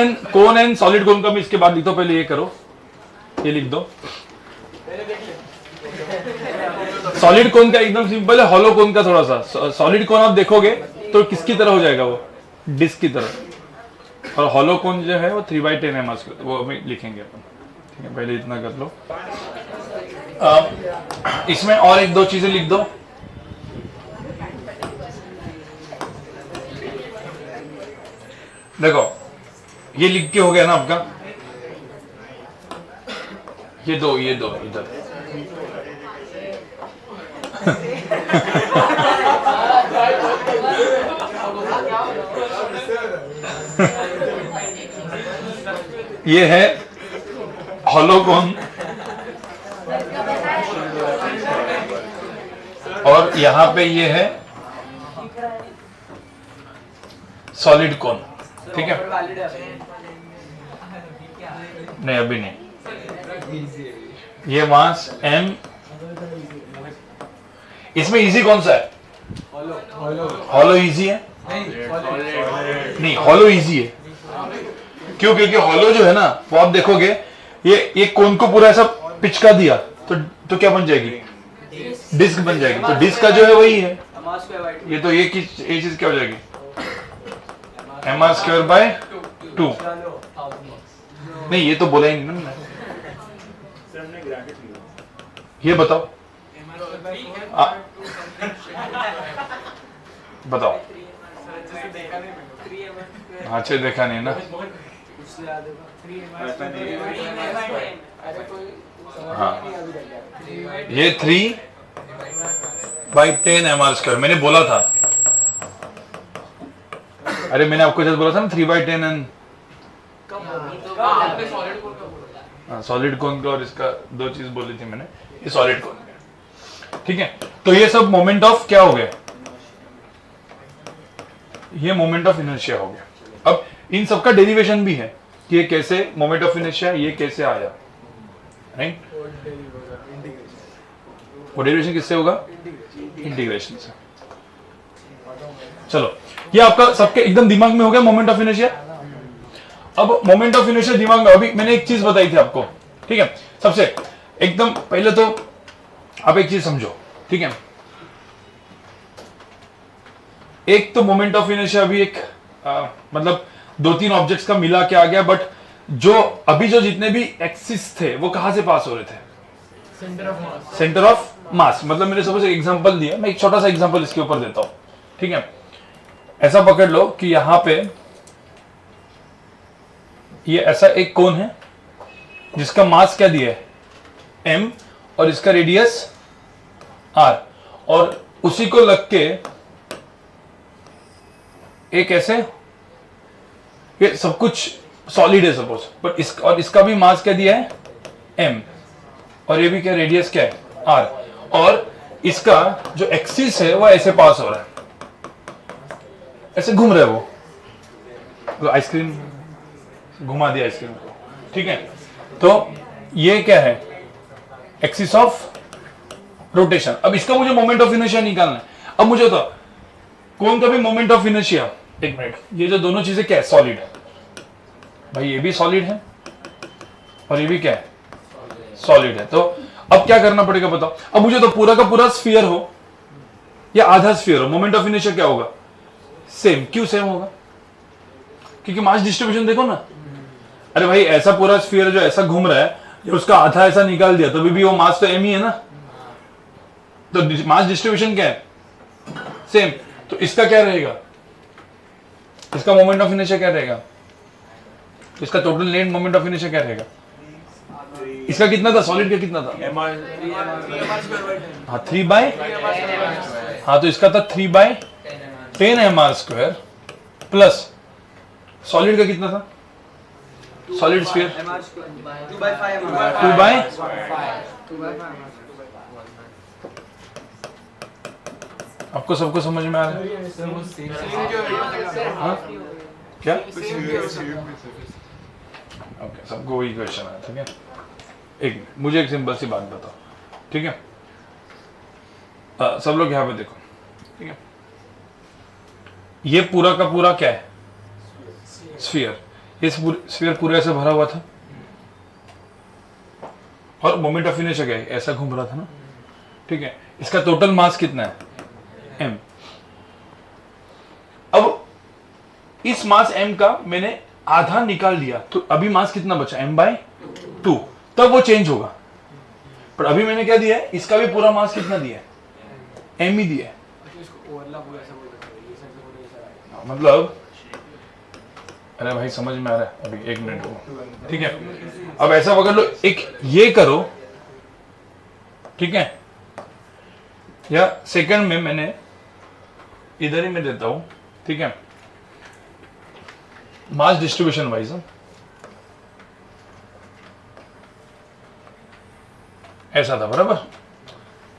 एंड सॉलिड कोन का भी इसके बाद लिख दो, पहले ये करो, ये लिख दो। सॉलिड कोन का एकदम सिंपल है, हॉलो कोन का थोड़ा सा। सॉलिड कोन आप देखोगे तो किसकी तरह हो जाएगा? वो डिस्क की तरह। और हॉलो कोन जो है वो 3/10 mr², वो अभी लिखेंगे अपन, ठीक है। पहले इतना कर लो। इसमें और एक दो चीजें लिख दो। देखो ये लिख के हो गया ना आपका, ये दो इधर। ये है हॉलो कोन, और यहां पे ये है सॉलिड कोन। ठीक है, नहीं अभी नहीं, ये मास m, इसमें इजी कौन सा है? हॉलो इजी है? नहीं, हॉलो इजी है। क्यों? क्योंकि हॉलो जो है ना, वो आप देखोगे ये कोन को पूरा ऐसा पिचका दिया तो क्या बन जाएगी? डिस्क बन जाएगी। तो डिस्क का जो है वही है ये, तो ये चीज क्या हो जाएगी? mr²/2। नहीं, ये तो बोला ही नहीं ना, ये बताओ बताओ। अच्छा, देखा नहीं ना। हाँ, ये 3/10 mr²। मैंने बोला था, अरे मैंने आपको जब बोला था ना 3/10 एन, सॉलिड कोन का और इसका दो चीज बोली थी मैंने, ये सॉलिड कोन का। ठीक है, तो ये सब मोमेंट ऑफ क्या हो गया? ये मोमेंट ऑफ इनर्शिया हो गया। अब इन सब का डेरिवेशन भी है कि ये कैसे मोमेंट ऑफ इनर्शिया, ये कैसे आया, राइट? वो डेरिवेशन किससे होगा? इंटीग्रेशन से। चलो, ये आपका सबके एकदम दिमाग में हो गया मोमेंट ऑफ इनर्शिया। अब मोमेंट ऑफ इनर्शिया दिमाग में, अभी मैंने एक चीज बताई थी आपको, ठीक है? सबसे एकदम पहले तो आप एक चीज समझो, ठीक है? एक तो मोमेंट ऑफ इनर्शिया अभी एक मतलब 2-3 ऑब्जेक्ट्स का मिला के आ गया, बट जो अभी जो जितने भी एक्सिस थे वो कहां से पास हो रहे थे? सेंटर ऑफ मास। मतलब मैंने सपोज एक एग्जांपल दिया, मैं एक छोटा सा एग्जांपल इसके ऊपर देता हूं, ठीक है? ऐसा पकड़ लो कि यहां पे ये ऐसा एक कोन है जिसका मास क्या दिया है? m, और इसका रेडियस r, और उसी को लग के एक ऐसे, ये सब कुछ सॉलिड है सपोज, बट इसका भी मास क्या दिया है? m, और ये भी क्या, रेडियस क्या है? r, और इसका जो एक्सिस है वो ऐसे पास हो रहा है, ऐसे घूम रहा है वो, तो आइसक्रीम घुमा दिया आइसक्रीम को, ठीक है? तो ये क्या है? Axis of rotation. अब इसका मुझे मोमेंट ऑफ इनर्शिया निकालना है। अब मुझे तो कौन का भी मोमेंट ऑफ इनर्शिया, एक मिनट, ये जो दोनों चीजें क्या है? सॉलिड है भाई, ये भी सॉलिड है और ये भी क्या है? सॉलिड है। तो अब क्या करना पड़ेगा बताओ? अब मुझे तो पूरा का पूरा स्फीयर हो या आधा स्फीयर हो, मोमेंट ऑफ इनर्शिया क्या होगा? सेम। क्यों सेम होगा? क्योंकि मास डिस्ट्रीब्यूशन देखो ना। अरे भाई, ऐसा पूरा स्फीयर जो ऐसा घूम रहा है, जो उसका आधा ऐसा निकाल दिया, तो भी वो मास तो एम ही है ना। तो मास डिस्ट्रीब्यूशन क्या है? सेम। तो इसका क्या रहेगा? इसका मोमेंट ऑफ इनर्शिया क्या रहेगा? इसका total net moment of inertia क्या रहेगा? इसका कितना था? सॉलिड का कितना था? हाँ, 3/, हाँ, तो इसका था 3/10 mr² प्लस सॉलिड का कितना था? Solid sphere 2/5। आपको सबको समझ में आ रहा है? हाँ? क्या? ओके, सबको वही क्वेश्चन है, ठीक है? एक मिनट, मुझे एक सिंपल सी बात बताओ, ठीक है? सब लोग यहाँ पे देखो, ठीक है? ये पूरा का पूरा क्या है? स्फीयर। इस स्फीयर पूरे ऐसे भरा हुआ था, और मोमेंट ऑफ इनर्शिया क्या है? ऐसा घूम रहा था ना, ठीक है? इसका टोटल मास कितना है? m। अब इस मास m का मैंने आधा निकाल दिया, तो अभी मास कितना बचा? m/2। तब वो चेंज होगा। पर अभी मैंने क्या दिया है? इसका भी पूरा मास कितना दिया है? m ही दिया है। मतलब, अरे भाई समझ में आ रहा है? अभी एक मिनट को, ठीक है? अब ऐसा पकड़ लो, एक ये करो, ठीक है? या सेकंड में मैंने इधर ही मैं देता हूं, ठीक है? मास डिस्ट्रीब्यूशन वाइज ऐसा था, बराबर?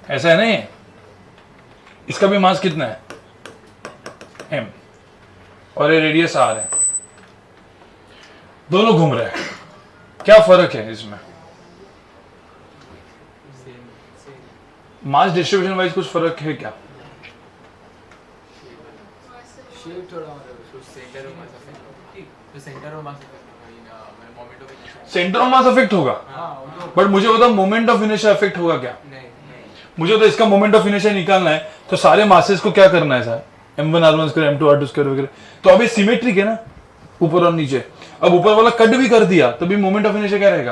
ऐसा है नहीं? इसका भी मास कितना है? m, और ये रेडियस r है, दोनों घूम रहे हैं, क्या फर्क है इसमें? मास डिस्ट्रीब्यूशन वाइज कुछ फर्क है क्या? शेप थोड़ा मतलब सेंटर ऑफ मास इफेक्ट, तो centre of mass effect moment of inertia, centre of mass effect होगा, बट मुझे बता मोमेंट ऑफ इनर्शिया इफेक्ट होगा क्या? नहीं मुझे तो इसका मोमेंट ऑफ इनर्शिया निकालना है, तो सारे मासेस को क्या करना है sir? m1 r1 square m2 r2 square वगैरह, तो अभी सिमेट्रिक है ना ऊपर और नीचे। अब ऊपर वाला कट भी कर दिया तो भी मोमेंट ऑफ इनर्शिया क्या रहेगा?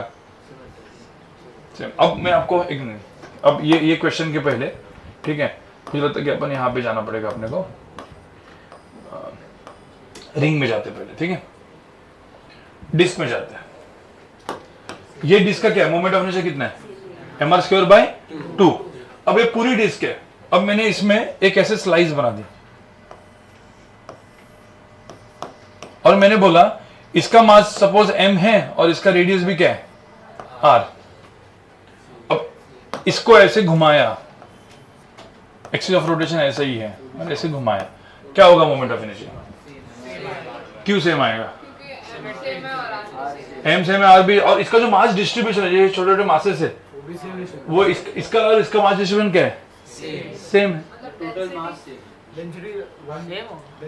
अब मैं आपको एक मिनट, अब ये क्वेश्चन के पहले, ठीक है, मुझे लगता है कि अपन यहाँ पे जाना पड़ेगा अपने को, रिंग में जाते पहले, ठीक है, डिस्क में जाते हैं। ये डिस्क का क्या है? मोमेंट ऑफ इनर्शिया कितना है? mr square by 2। अब ये पूरी डिस्क है, अब मैंने इसमें एक ऐसे स्लाइस बना दी और मैंने बोला इसका मास सपोज m है और इसका रेडियस भी क्या है? r। अब इसको ऐसे घुमाया, एक्सिस ऑफ रोटेशन ऐसा ही है, मैंने ऐसे घुमाया, क्या होगा मोमेंट ऑफ इनर्शिया? क्यों सेम आएगा? m सेम है, r भी, और इसका जो मास डिस्ट्रीब्यूशन है, ये छोटे छोटे मासेस है, वो इसका और इसका मास डिस्ट्रीब्यूशन क्या है? सेम है। टोटल मास डेंसिटी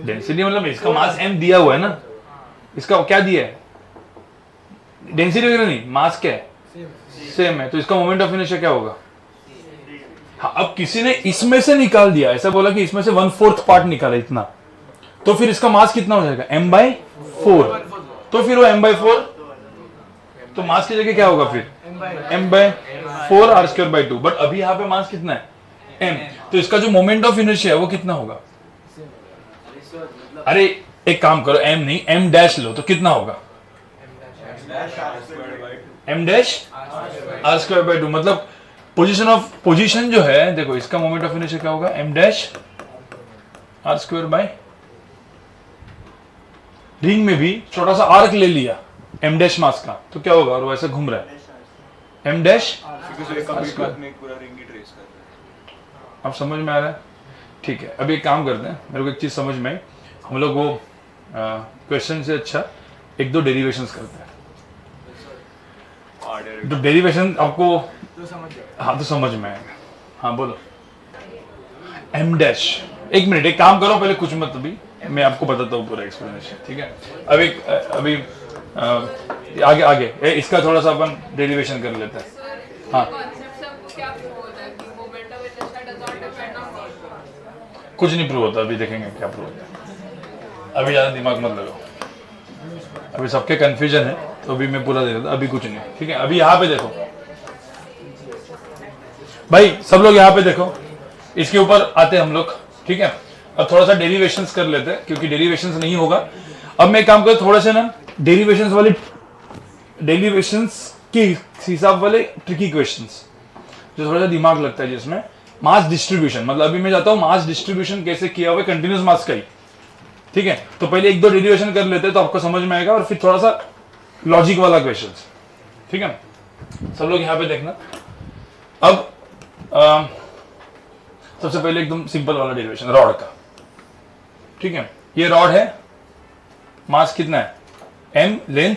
डेंसिटी मतलब इसका मास m दिया हुआ है ना, इसका क्या दिया है? डेंसिटी वगैरह नहीं, मास क्या है? सेम है, तो इसका मोमेंट ऑफ इनर्शिया क्या होगा? हाँ, अब किसी ने इसमें से निकाल दिया, ऐसा बोला कि इसमें से 1/4 पार्ट निकाला इतना, तो फिर इसका मास कितना हो जाएगा? m/4। तो फिर वो m/4, तो मास की जगह क्या होगा फिर? m/4 r square by 2। But अभी यहाँ पे मास कितना है? m, तो इसका जो मोमेंट ऑफ इनर्शिया है वो कितना होगा? अरे एक काम करो, m नहीं m डैश लो, तो कितना होगा? m dash r square by 2। मतलब पोजीशन जो है, देखो इसका मोमेंट ऑफ इनर्शिया क्या होगा? m dash r square by, ring में भी छोटा सा आर्क ले लिया m डैश मास का, तो क्या होगा? और वो ऐसे घूम रहा है, m डैश। अब समझ में आ रहा है? ठीक है, अब एक काम करते हैं, मेरे को एक चीज समझ में आई, हम लोग वो क्वेश्चन से अच्छा एक दो डेरिवेशंस करते हैं। तो डेरिवेशन आपको हाँ तो समझ में आएगा। हाँ बोलो। m डैश, एक मिनट, एक काम करो, पहले कुछ मत, अभी मैं आपको बताता हूँ पूरा एक्सप्लेनेशन, ठीक है? अभी आगे इसका थोड़ा सा अपन डेरिवेशन कर लेते हैं। हाँ कुछ नहीं प्रूव होता, अभी देखेंगे क्या प्रूव होता है, अभी ज़्यादा दिमाग मत लगाओ, अभी सबके कंफ्यूजन है, तो अभी मैं पूरा दे देता, अभी कुछ नहीं, ठीक है? अभी यहाँ पे देखो भाई, सब लोग यहाँ पे देखो, इसके ऊपर आते हम लोग, ठीक है? अब थोड़ा सा डेरिवेशंस कर लेते हैं, क्योंकि डेरिवेशंस नहीं होगा। अब मैं काम कर थोड़ा सा ना डेरिवेशंस के हिसाब वाले ट्रिकी क्वेश्चंस, जो थोड़ा सा दिमाग लगता है, जिसमें मास डिस्ट्रीब्यूशन, मतलब अभी मैं जाता हूँ मास डिस्ट्रीब्यूशन कैसे किया हुआ है कंटिन्यूस मास का ही, ठीक है? तो पहले एक दो डेरिवेशन कर लेते हैं, तो आपको समझ में आएगा, और फिर थोड़ा सा लॉजिक वाला क्वेश्चन, ठीक है? सब लोग यहाँ पे देखना। अब सबसे पहले एकदम सिंपल वाला डेरिवेशन रॉड का, ठीक है? ये रॉड है, मास कितना है? m, length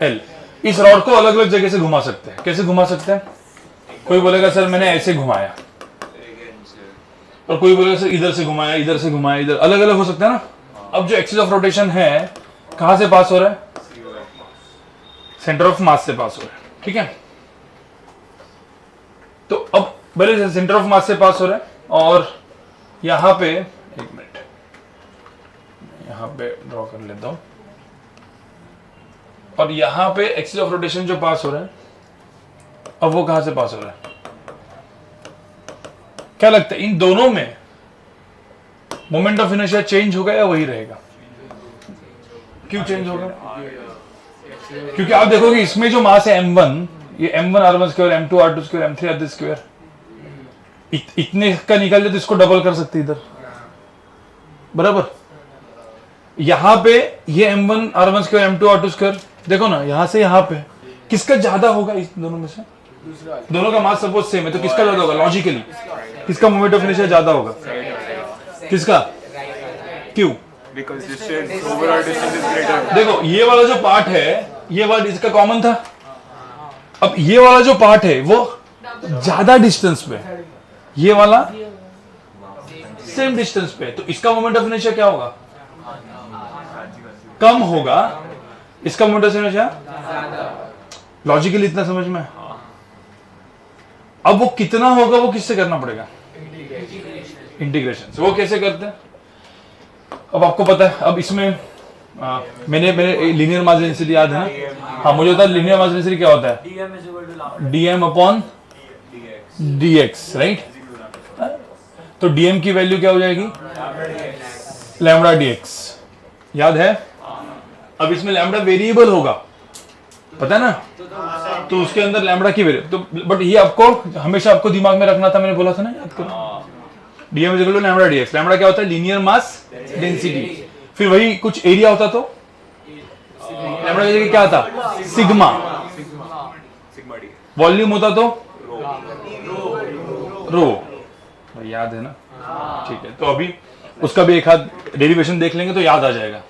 l। इस रॉड को अलग अलग जगह से घुमा सकते हैं। कैसे घुमा सकते हैं? कोई बोलेगा सर मैंने ऐसे घुमाया, और कोई बोलेगा सर इधर से घुमाया, इधर से घुमाया, इधर, अलग अलग हो सकता है ना। अब जो एक्सिस ऑफ रोटेशन है कहां से पास हो रहा है? सेंटर ऑफ मास से पास हो रहा है, ठीक है? तो अब पहले सेंटर ऑफ मास से पास हो रहा है, और यहां पे एक मिनट, यहां पे ड्रॉ कर लेता हूं, और यहां पे एक्सिस ऑफ रोटेशन जो पास हो रहा है, अब वो कहां से पास हो रहा है? क्या लगता है इन दोनों में मोमेंट ऑफ इनर्शिया चेंज होगा या वही रहेगा? क्यों चेंज होगा? क्योंकि आप देखोगे इसमें जो मास है m1, ये m1 r1 square, m2 r2 square, m3 r3 square, इतने का निकाल ले तो इसको डबल कर सकते इधर, बराबर? यहां पे ये m1 r1 square, m2 r2 square, देखो ना, यहां से यहां पे किसका ज्यादा होगा इस दोनों में से? दोनों का मास सपोज सेम है, तो किसका ज्यादा होगा? लॉजिकली किसका मोमेंट ऑफ इनर्शिया ज्यादा होगा? किसका? क्यों? Because distance, overall distance is greater. देखो ये वाला जो पार्ट है ये वाला इसका कॉमन था। अब ये वाला जो पार्ट है वो ज्यादा डिस्टेंस पे, ये वाला सेम डिस्टेंस पे, तो इसका मोमेंट ऑफ इनर्शिया क्या होगा? कम होगा। इसका मोमेंट ऑफ इनर्शिया लॉजिकली इतना समझ में। अब वो कितना होगा वो किससे करना पड़ेगा? इंटीग्रेशन से। वो कैसे करते हैं? अब आपको पता है, अब इसमें मैंने लीनियर मास डेंसिटी याद है ना? हाँ, मुझे पता है लीनियर मास डेंसिटी क्या होता है, dm अपॉन dx, राइट? तो dm की वैल्यू क्या हो जाएगी? लैम्बडा dx, याद है? अब इसमें लैम्बडा वेरिएबल होगा, पता है ना? तो उसके अंदर लैम्बडा की वैल्यू तो, बट ये आपको हमेशा आपको दिमाग में रखना था, मैंने बोला था ना, याद करो। dm is equal to lambda dx। Lambda क्या होता है? Linear mass density. फिर वही कुछ एरिया होता तो लैम्बडा की जगह क्या आता? सिग्मा। वॉल्यूम होता तो रो। याद है ना? ठीक है, तो अभी उसका भी एक हाथ डेरिवेशन देख लेंगे तो याद आ जाएगा।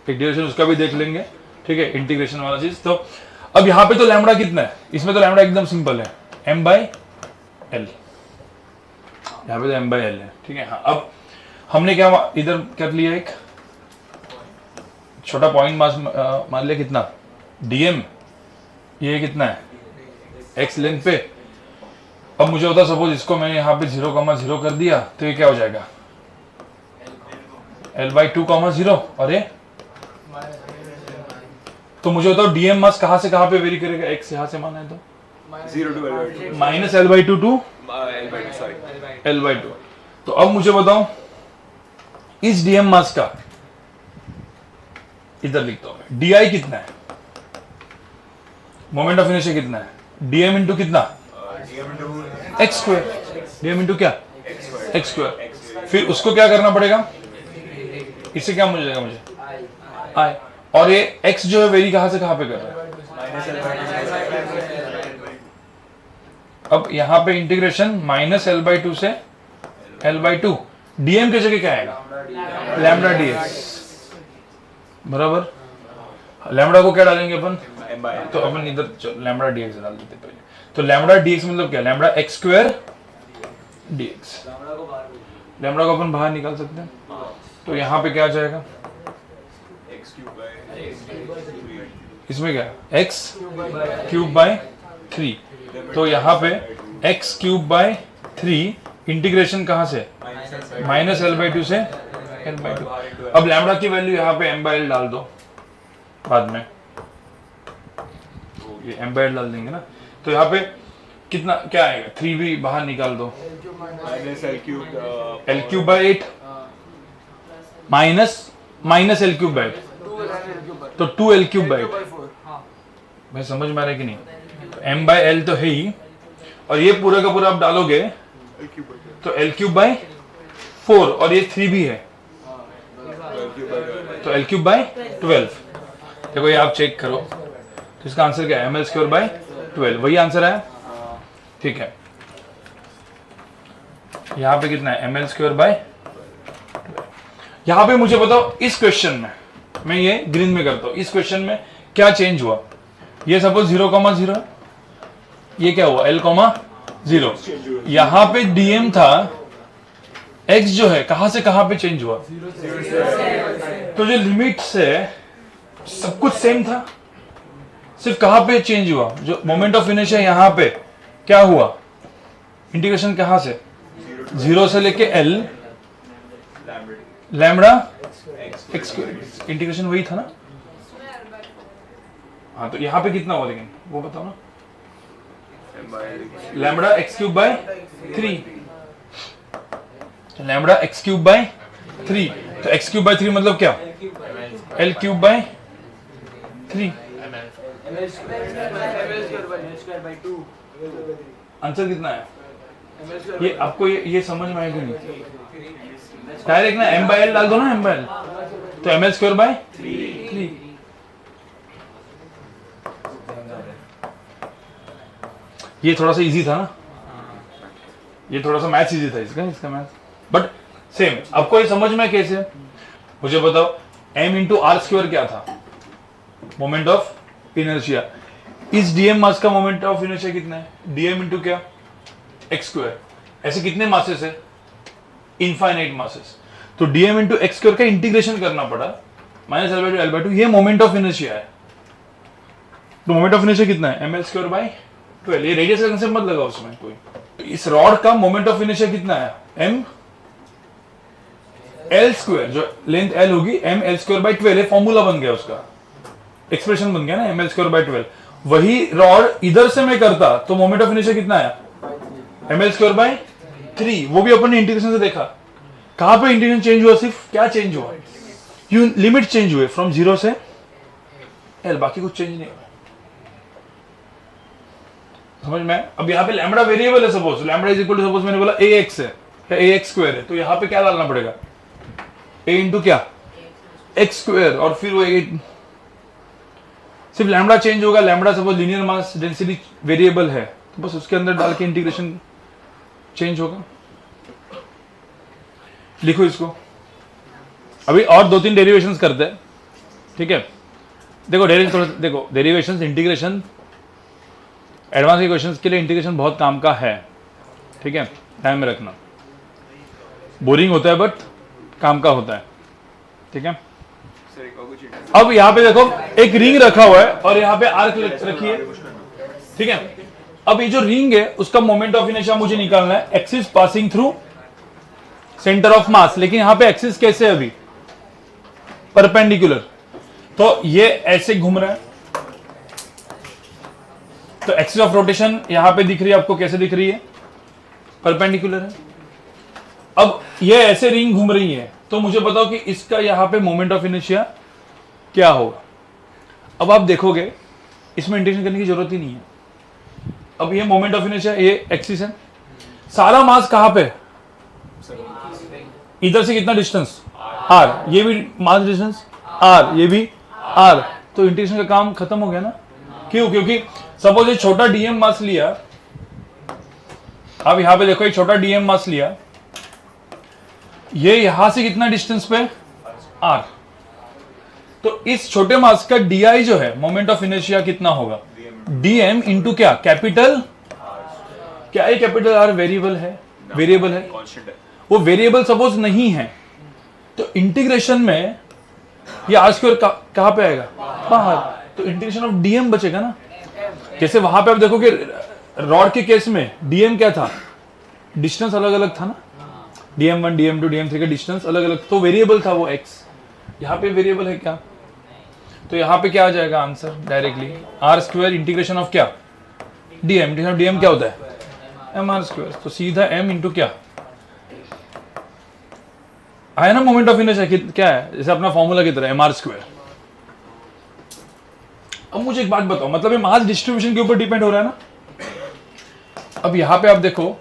एक डेरिवेशन उसका भी देख लेंगे, ठीक है, इंटीग्रेशन वाला चीज। तो अब यहाँ पे तो लैम्बडा कितना है? इसमें तो लैम्बडा एकदम सिंपल है, m/l। यहाँ पे तो m/l है, ठीक है। हाँ, अब हमने क्या इधर कर लिया, एक छोटा पॉइंट मास मान लिया, कितना dm, ये कितना है x लेंथ पे। अब मुझे होता सपोज इसको मैंने यहाँ पे 0,0 कर दिया तो ये क्या हो जाएगा? l/2,0। अरे तो मुझे बताओ dm मास कहाँ से कहाँ पे वेरी करेगा? x यहाँ से माना है तो माइनस l/2 टू l/2। तो अब मुझे बताओ इस dm मास का इधर लिखता हूं मैं, di कितना है? मोमेंट ऑफ इनर्शिया कितना है? dm इंटू कितना? x square. dm इंटू क्या? x square. फिर उसको क्या करना पड़ेगा? इससे क्या मिल जाएगा मुझे? i। और ये x जो है वेरी कहां से कहां पे कर रहा है? अब यहां पे इंटीग्रेशन माइनस l/2 से l/2, dm की जगह क्या आएगा? लैम्बडा dx, बराबर। लैम्बडा को क्या डालेंगे अपन? तो अपन इधर लैम्बडा dx डाल देते पहले। तो लैम्बडा dx मतलब क्या? Lambda x square dx। Lambda को अपन बाहर निकाल सकते हैं, तो यहाँ पे क्या आ जाएगा? इसमें क्या? x cube by 3। तो यहाँ पे x क्यूब बाय 3 इंटीग्रेशन कहाँ से? माइनस l/2 से l/2। अब लैम्बडा की वैल्यू यहाँ पे m/l डाल दो बाद में, ये m/l डाल देंगे ना, तो यहाँ पे कितना क्या आएगा? 3 भी बाहर निकाल दो, l/8 माइनस l/8, तो 2l/8। मैं समझ में आ रहा है कि नहीं? तो m/l तो है ही, और ये पूरा का पूरा आप डालोगे तो l/4, और ये 3 भी है तो l/12। देखो ये आप चेक करो, तो इसका आंसर क्या है? ml²/12, वही आंसर है, ठीक है। यहाँ पे कितना है? ml²/12। यहाँ पे मुझे बताओ इस क्वेश्चन में, मैं ये ग्रीन में करता हूँ, इस क्वेश्चन में क्या चेंज हुआ? ये सपोज 0,0, ये क्या हुआ? l,0। यहाँ पे dm था, x जो है कहां से कहां पे चेंज हुआ? तो जो लिमिट से सब कुछ सेम था, सिर्फ कहां पे चेंज हुआ? जो मोमेंट ऑफ इनर्शिया यहाँ पे क्या हुआ? इंटीग्रेशन कहां से? 0 से लेके l lambda x square, integration वही था ना? हाँ, तो यहाँ पे कितना हुआ लेकिन वो बताओ ना? Lambda x³/3, lambda x³/3। तो x³/3 मतलब क्या? l³/3। आंसर कितना है? ये आपको ये समझ में आएगा नहीं? डायरेक्ट ना m/l डाल दो ना, m/l, तो ml²/3। ये थोड़ा सा इजी था ना, ये थोड़ा सा मैथ्स इजी था इसका मैथ्स, बट सेम। आपको ये समझ में कैसे? मुझे बताओ m × r² क्या था? Moment of inertia. इस डीएम मास का मोमेंट ऑफ इनर्शिया कितना है? डीएम इंटू क्या? X square. ऐसे कितने मासेस है? Infinite masses. तो डीएम इंटू एक्स स्क्वायर का इंटीग्रेशन करना पड़ा, माइनस एल बाई टू, ये मोमेंट ऑफ इनर्शिया है। तो मोमेंट ऑफ इनर्शिया कितना है? M l square by 12। ये रेडियस का कंसेप्ट मत लगा उसमें कोई। इस रॉड का मोमेंट ऑफ इनर्शिया कितना है? एम एल स्क्वायर, जो लेंथ एल होगी एम एल स्क्वायर बाई 12 है, फॉर्मूला बन गया उसका, एक्सप्रेशन बन गया ना, एम एल स्क्वायर बाई 12। वही रॉड इधर से मैं करता तो मोमेंट ऑफ इनर्शिया कितना आया? M l square by 3। वो भी अपन ने इंटीग्रेशन से देखा। कहां पे इंटीग्रेशन चेंज हुआ? सिर्फ क्या चेंज हुआ? यू लिमिट चेंज हुए फ्रॉम 0 से एल, बाकी कुछ चेंज नहीं हुआ। समझ में? अब यहाँ पे लैम्बडा वेरिएबल है, suppose lambda is equal to, suppose मैंने बोला ए एक्स है या ए एक्स स्क्वायर है, तो यहाँ पे क्या डालना पड़ेगा? ए इंटू क्या? एक्स स्क्वायर, और फिर वो सिर्फ लैम्बडा चेंज होगा। Lambda suppose linear mass density variable है, तो बस उसके अंदर डाल के इंटीग्रेशन चेंज होगा। लिखो इसको। अभी और 2-3 डेरिवेशंस करते हैं, ठीक है? देखो देखो डेरिवेशंस, इंटीग्रेशन, एडवांस इक्वेशंस के लिए इंटीग्रेशन बहुत काम का है, ठीक है? ध्यान में रखना। बोरिंग होता है बट काम का होता है, ठीक है? अब यहाँ पे देखो एक रिंग रखा हुआ है और यहाँ पे आर्क रखी है, ठीक है? अब ये जो रिंग है उसका मोमेंट ऑफ इनर्शिया मुझे निकालना है, axis passing through centre of मास। लेकिन यहाँ पे एक्सिस कैसे है? अभी परपेंडिकुलर, तो ये ऐसे घूम रहा है, तो एक्सिस ऑफ रोटेशन यहां पे दिख रही है आपको, कैसे दिख रही है? परपेंडिकुलर है। अब ये ऐसे रिंग घूम रही है, तो मुझे बताओ कि इसका यहां पे मोमेंट ऑफ इनर्शिया क्या होगा? अब आप देखोगे इसमें इंटीग्रेशन करने की जरूरत ही नहीं है। अब ये मोमेंट ऑफ इनर्शिया, ये एक्सिस है, सारा मास कहां पे? इधर से कितना डिस्टेंस? आर। ये भी मास डिस्टेंस आर, ये भी आर। तो इंटीग्रेशन का काम खत्म हो गया ना? क्यों? क्योंकि सपोज ये छोटा डीएम मास लिया, अब यहां पे देखो, एक छोटा डीएम मास लिया, ये यहां से कितना डिस्टेंस पे? आर। तो इस छोटे मास का डीआई जो है, मोमेंट ऑफ इनर्शिया कितना होगा? डीएम इंटू क्या? कैपिटल, क्या ये कैपिटल आर वेरिएबल है? वेरिएबल है, वो वेरिएबल सपोज नहीं है, तो इंटीग्रेशन में ये आर स्क्वायर कहां पे आएगा? बाहर। तो इंटीग्रेशन ऑफ डीएम बचेगा ना। जैसे वहां पे आप देखो कि रॉड के केस में डीएम क्या था? डिस्टेंस अलग अलग था ना, DM1 DM2 DM3 का डिस्टेंस अलग अलग, तो वेरिएबल था वो एक्स। यहाँ पे वेरिएबल है क्या? तो यहाँ पे क्या आ जाएगा answer? Directly r square integration of क्या? डीएम। डीएम क्या होता है? M r square. तो सीधा एम इंटू क्या आया ना? मोमेंट ऑफ इनर्शिया क्या है? जैसे अपना फॉर्मूला की तरह, एम आर स्क्वायर। अब मुझे एक बात बताओ, मतलब ये मास डिस्ट्रीब्यूशन के ऊपर डिपेंड हो रहा है ना? अब यहां पे आप देखो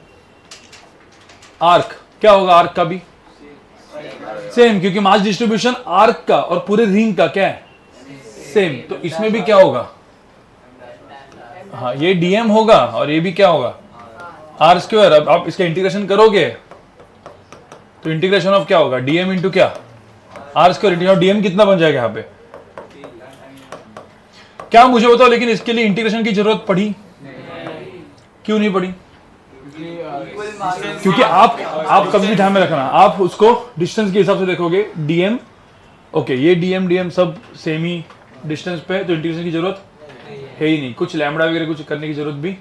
आर्क क्या होगा? आर्क का भी सेम, क्योंकि मास डिस्ट्रीब्यूशन आर्क का और पूरे रिंग का क्या है? सेम। तो इसमें भी क्या होगा? हाँ, ये डीएम होगा और ये भी क्या होगा? R square. अब आप इसका इंटीग्रेशन करोगे तो इंटीग्रेशन ऑफ क्या होगा? डीएम इंटू क्या? R square. डीएम कितना बन जाएगा यहाँ पे? क्या मुझे बताओ, लेकिन इसके लिए इंटीग्रेशन की जरूरत पड़ी? क्यों नहीं पड़ी? क्योंकि आप कभी भी ध्यान में रखना, आप उसको डिस्टेंस के हिसाब से देखोगे। डीएम ओके, ये डीएम सब सेम ही डिस्टेंस पे, तो इंटीग्रेशन की जरूरत है ही नहीं। कुछ लैम्बडा वगैरह कुछ करने की जरूरत भी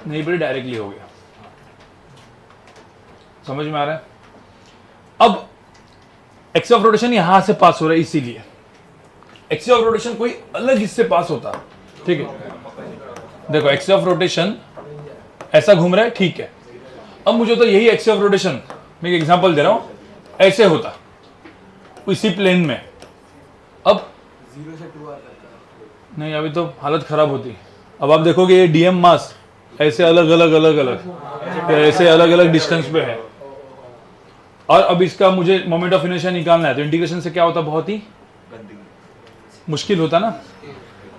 नहीं पड़ी, डायरेक्टली हो गया। समझ में आ रहा है? अब एक्सिस ऑफ रोटेशन यहां से पास हो रहा है, इसीलिए एक्सिस ऑफ रोटेशन कोई अलग इससे पास होता, ठीक है? देखो एक्सिस ऑफ रोटेशन ऐसा घूम रहा है, ठीक है? अब मुझे तो यही एक्सिस ऑफ रोटेशन, मैं एक एग्जांपल दे रहा हूं, ऐसे होता इसी प्लेन में। अब 0 से 2 आता नहीं, अभी तो हालत खराब होती। अब आप देखोगे ये डीएम मास ऐसे अलग अलग ऐसे अलग अलग डिस्टेंस पे है, और अब इसका मुझे मोमेंट ऑफ इनर्शिया निकालना है, तो इंटीग्रेशन से क्या होता? बहुत ही मुश्किल होता ना।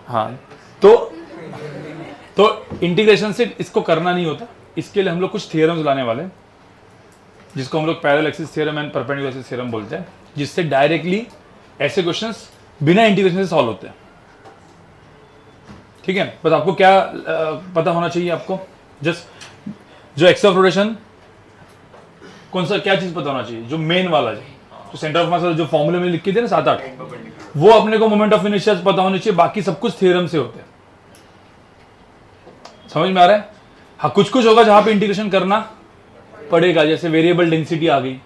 हाँ, तो इंटीग्रेशन से इसको करना नहीं होता। इसके लिए हम लोग कुछ थियरम्स लाने वाले हैं, जिसको हम लोग parallel axis theorem and perpendicular axis theorem बोलते हैं, जिससे डायरेक्टली ऐसे क्वेश्चंस बिना इंटीग्रेशन से सॉल्व होते हैं। ठीक है, बस आपको क्या पता होना चाहिए, आपको जस्ट जो एक्स ऑफ रोटेशन कौन सा क्या चीज पता होना चाहिए, जो मेन वाला है, तो सेंटर ऑफ मास जो फॉर्मूले में लिख के थे ना 7-8, वो अपने को मोमेंट ऑफ इनर्शिया पता होनी चाहिए, बाकी सब कुछ थ्योरम से होते हैं। समझ में आ रहा है? हाँ, कुछ कुछ होगा जहां पे इंटीग्रेशन करना पड़ेगा, जैसे वेरिएबल डेंसिटी आ गई,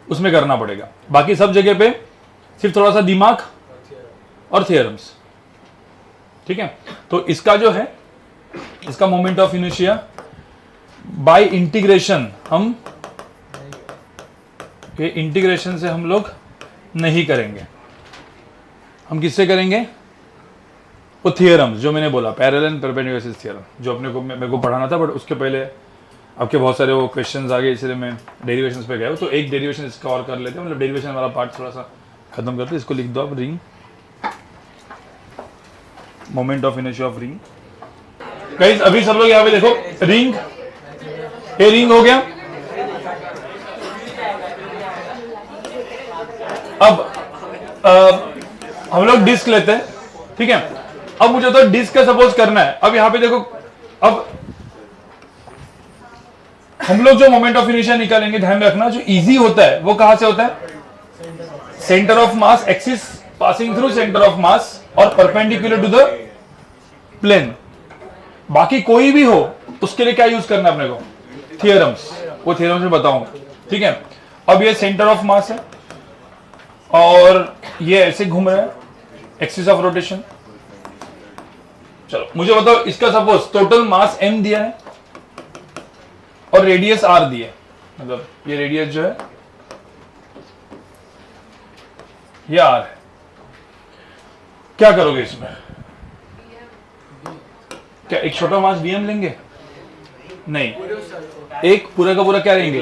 उसमें करना पड़ेगा, बाकी सब जगह पे सिर्फ थोड़ा सा दिमाग और थियरम्स। ठीक है, तो इसका जो है, इसका moment of inertia bye integration, हम ये इंटीग्रेशन से हम लोग नहीं करेंगे, हम किससे करेंगे? वो थियरम्स जो मैंने बोला, पैरेलल एंड परपेंडिकुलर थ्योरम, जो अपने को मेरे को पढ़ाना था, बट उसके पहले आपके बहुत सारे वो क्वेश्चंस आ गए, इसलिए मैं डेरिवेशंस पे गया हूँ। तो एक डेरिवेशन इसका और कर लेते हैं, मतलब डेरिवेशन वाला पार्ट थोड़ा सा खत्म करते हैं। इसको लिख दो आप, ring, moment of inertia of ring. Guys अभी सब लोग यहाँ पे देखो, रिंग, ये रिंग हो गया। अब हम लोग डिस्क लेते हैं, ठीक है। अब मुझे तो डिस्क का सपोज करना है। अब यहाँ पे देखो, अब हम लोग जो मोमेंट ऑफ इनर्शिया निकालेंगे, ध्यान रखना जो इजी होता है वो कहां से होता है? Centre of mass axis passing through centre of मास और परपेंडिकुलर टू द प्लेन। बाकी कोई भी हो उसके लिए क्या यूज करना है अपने को? थियरम्स, वो थियरम्स में बताऊंगा, ठीक है। अब ये सेंटर ऑफ मास है और ये ऐसे घूम रहा है, एक्सिस ऑफ रोटेशन। चलो मुझे बताओ, इसका सपोज टोटल मास m दिया है और रेडियस r दिया है, मतलब ये रेडियस जो है ये r है। क्या करोगे इसमें? क्या एक छोटा मास dm लेंगे? नहीं, एक पूरा का पूरा क्या लेंगे?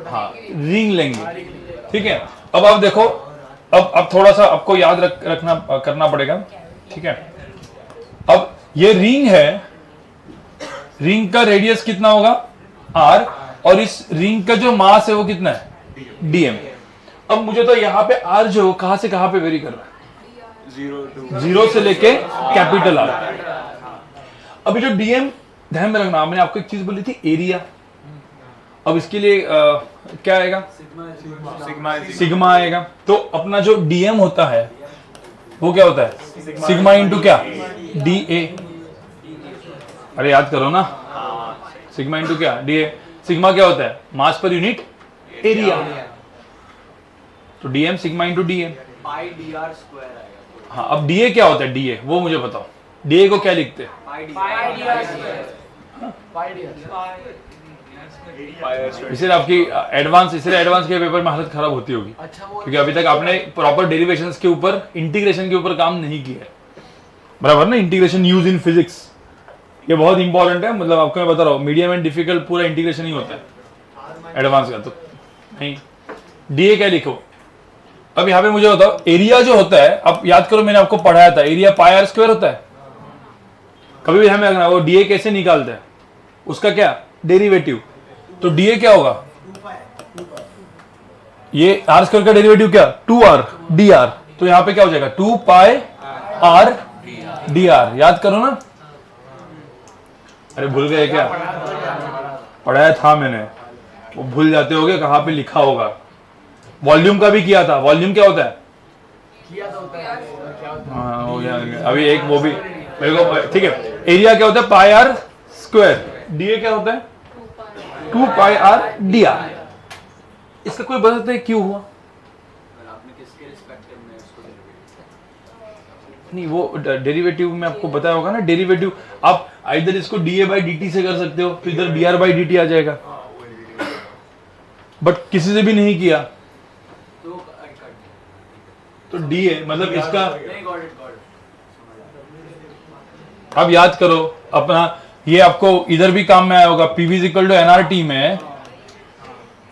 हाँ, रिंग लेंगे, ठीक है। अब आप देखो, अब थोड़ा सा आपको याद रखना करना पड़ेगा, ठीक है। अब ये रिंग है, रिंग का रेडियस कितना होगा? r, और इस रिंग का जो मास है वो कितना है? dm। अब मुझे तो यहाँ पे r जो कहां से कहां पे वेरी कर रहा है? जीरो से लेके कैपिटल R। अभी जो dm, ध्यान में रखना, मैंने आपको एक चीज बोली थी, एरिया। अब इसके लिए क्या आएगा? सिग्मा आएगा। तो अपना जो dm होता है वो क्या होता है? सिग्मा इंटू क्या? dA। अरे याद करो ना, सिग्मा इंटू क्या? dA। सिग्मा क्या होता है? मास पर यूनिट एरिया। तो dm सिग्मा इंटू dA। हाँ, अब dA क्या होता है? dA वो मुझे बताओ, dA को क्या लिखते हैं? इसलिए आपकी एडवांस के पेपर में हालत खराब होती होगी, क्योंकि अभी तक आपने प्रॉपर डेरिवेशंस के ऊपर, इंटीग्रेशन के ऊपर काम नहीं किया है, बराबर ना। इंटीग्रेशन यूज इन फिजिक्स, ये बहुत इंपॉर्टेंट है। मतलब आपको मैं बता रहा हूँ, मीडियम एंड डिफिकल्ट पूरा इंटीग्रेशन ही होता है, एडवांस का तो नहीं। डीए क्या लिखो? अब यहाँ पे मुझे बताओ, एरिया जो होता है, अब याद करो मैंने आपको पढ़ाया था, एरिया पाई आर स्क्वायर होता है। कभी भी हमें रखना, वो डीए कैसे निकालते हैं, उसका क्या डेरिवेटिव। तो डीए क्या होगा? ये आर स्क्वायर का डेरिवेटिव क्या? 2r dr। तो यहाँ पे क्या हो जाएगा? 2 पाई r dr। याद करो ना। अरे भूल गए क्या? पढ़ाया था मैंने, वो भूल जाते होगे कहाँ पे लिखा होगा। वॉल्यूम का भी किया था। वॉल्यूम क्या होता है? हाँ हो गया। अभी एक वो भी मेरे को, ठीक है। एरिया क्या होता है? पाई आर स्क्वायर। डीए क्या होता है? 2 पाई आर dr। इसका कोई बता सकता है क्यों हुआ? नहीं, वो डेरिवेटिव में आपको बताया होगा ना। डेरिवेटिव आप इधर इसको dA by dt से कर सकते हो, तो इधर dr by dt आ जाएगा, बट किसी से भी नहीं किया तो dA मतलब इसका। अब याद करो अपना, ये आपको इधर भी काम में आया होगा। PV = nRT में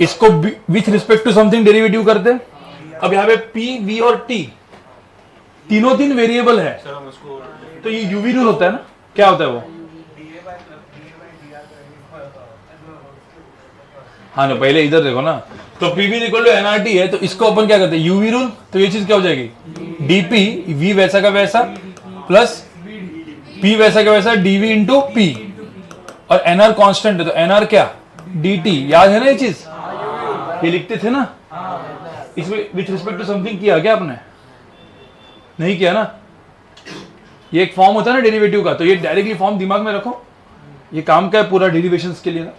इसको with respect to something derivative करते हैं। अब यहाँ पे P, V और T तीनों तीन वेरिएबल है, तो ये यूवी रूल होता है ना। क्या होता है वो? हाँ ना, पहले इधर देखो ना। तो PV = nRT है, तो इसको अपन क्या करते हैं? UV rule. तो ये चीज क्या हो जाएगी? dp v वैसा का वैसा प्लस P वैसा क्या वैसा dv इंटू पी, और nr कांस्टेंट है तो nr क्या dt, याद है ना ये चीज, ये लिखते थे ना, इसमें विथ रिस्पेक्ट टू समथिंग किया क्या आपने, नहीं किया ना, ये एक फॉर्म होता है ना डेरिवेटिव का, तो ये डायरेक्टली फॉर्म दिमाग में रखो, ये काम का है पूरा डेरिवेशंस के लिए ना।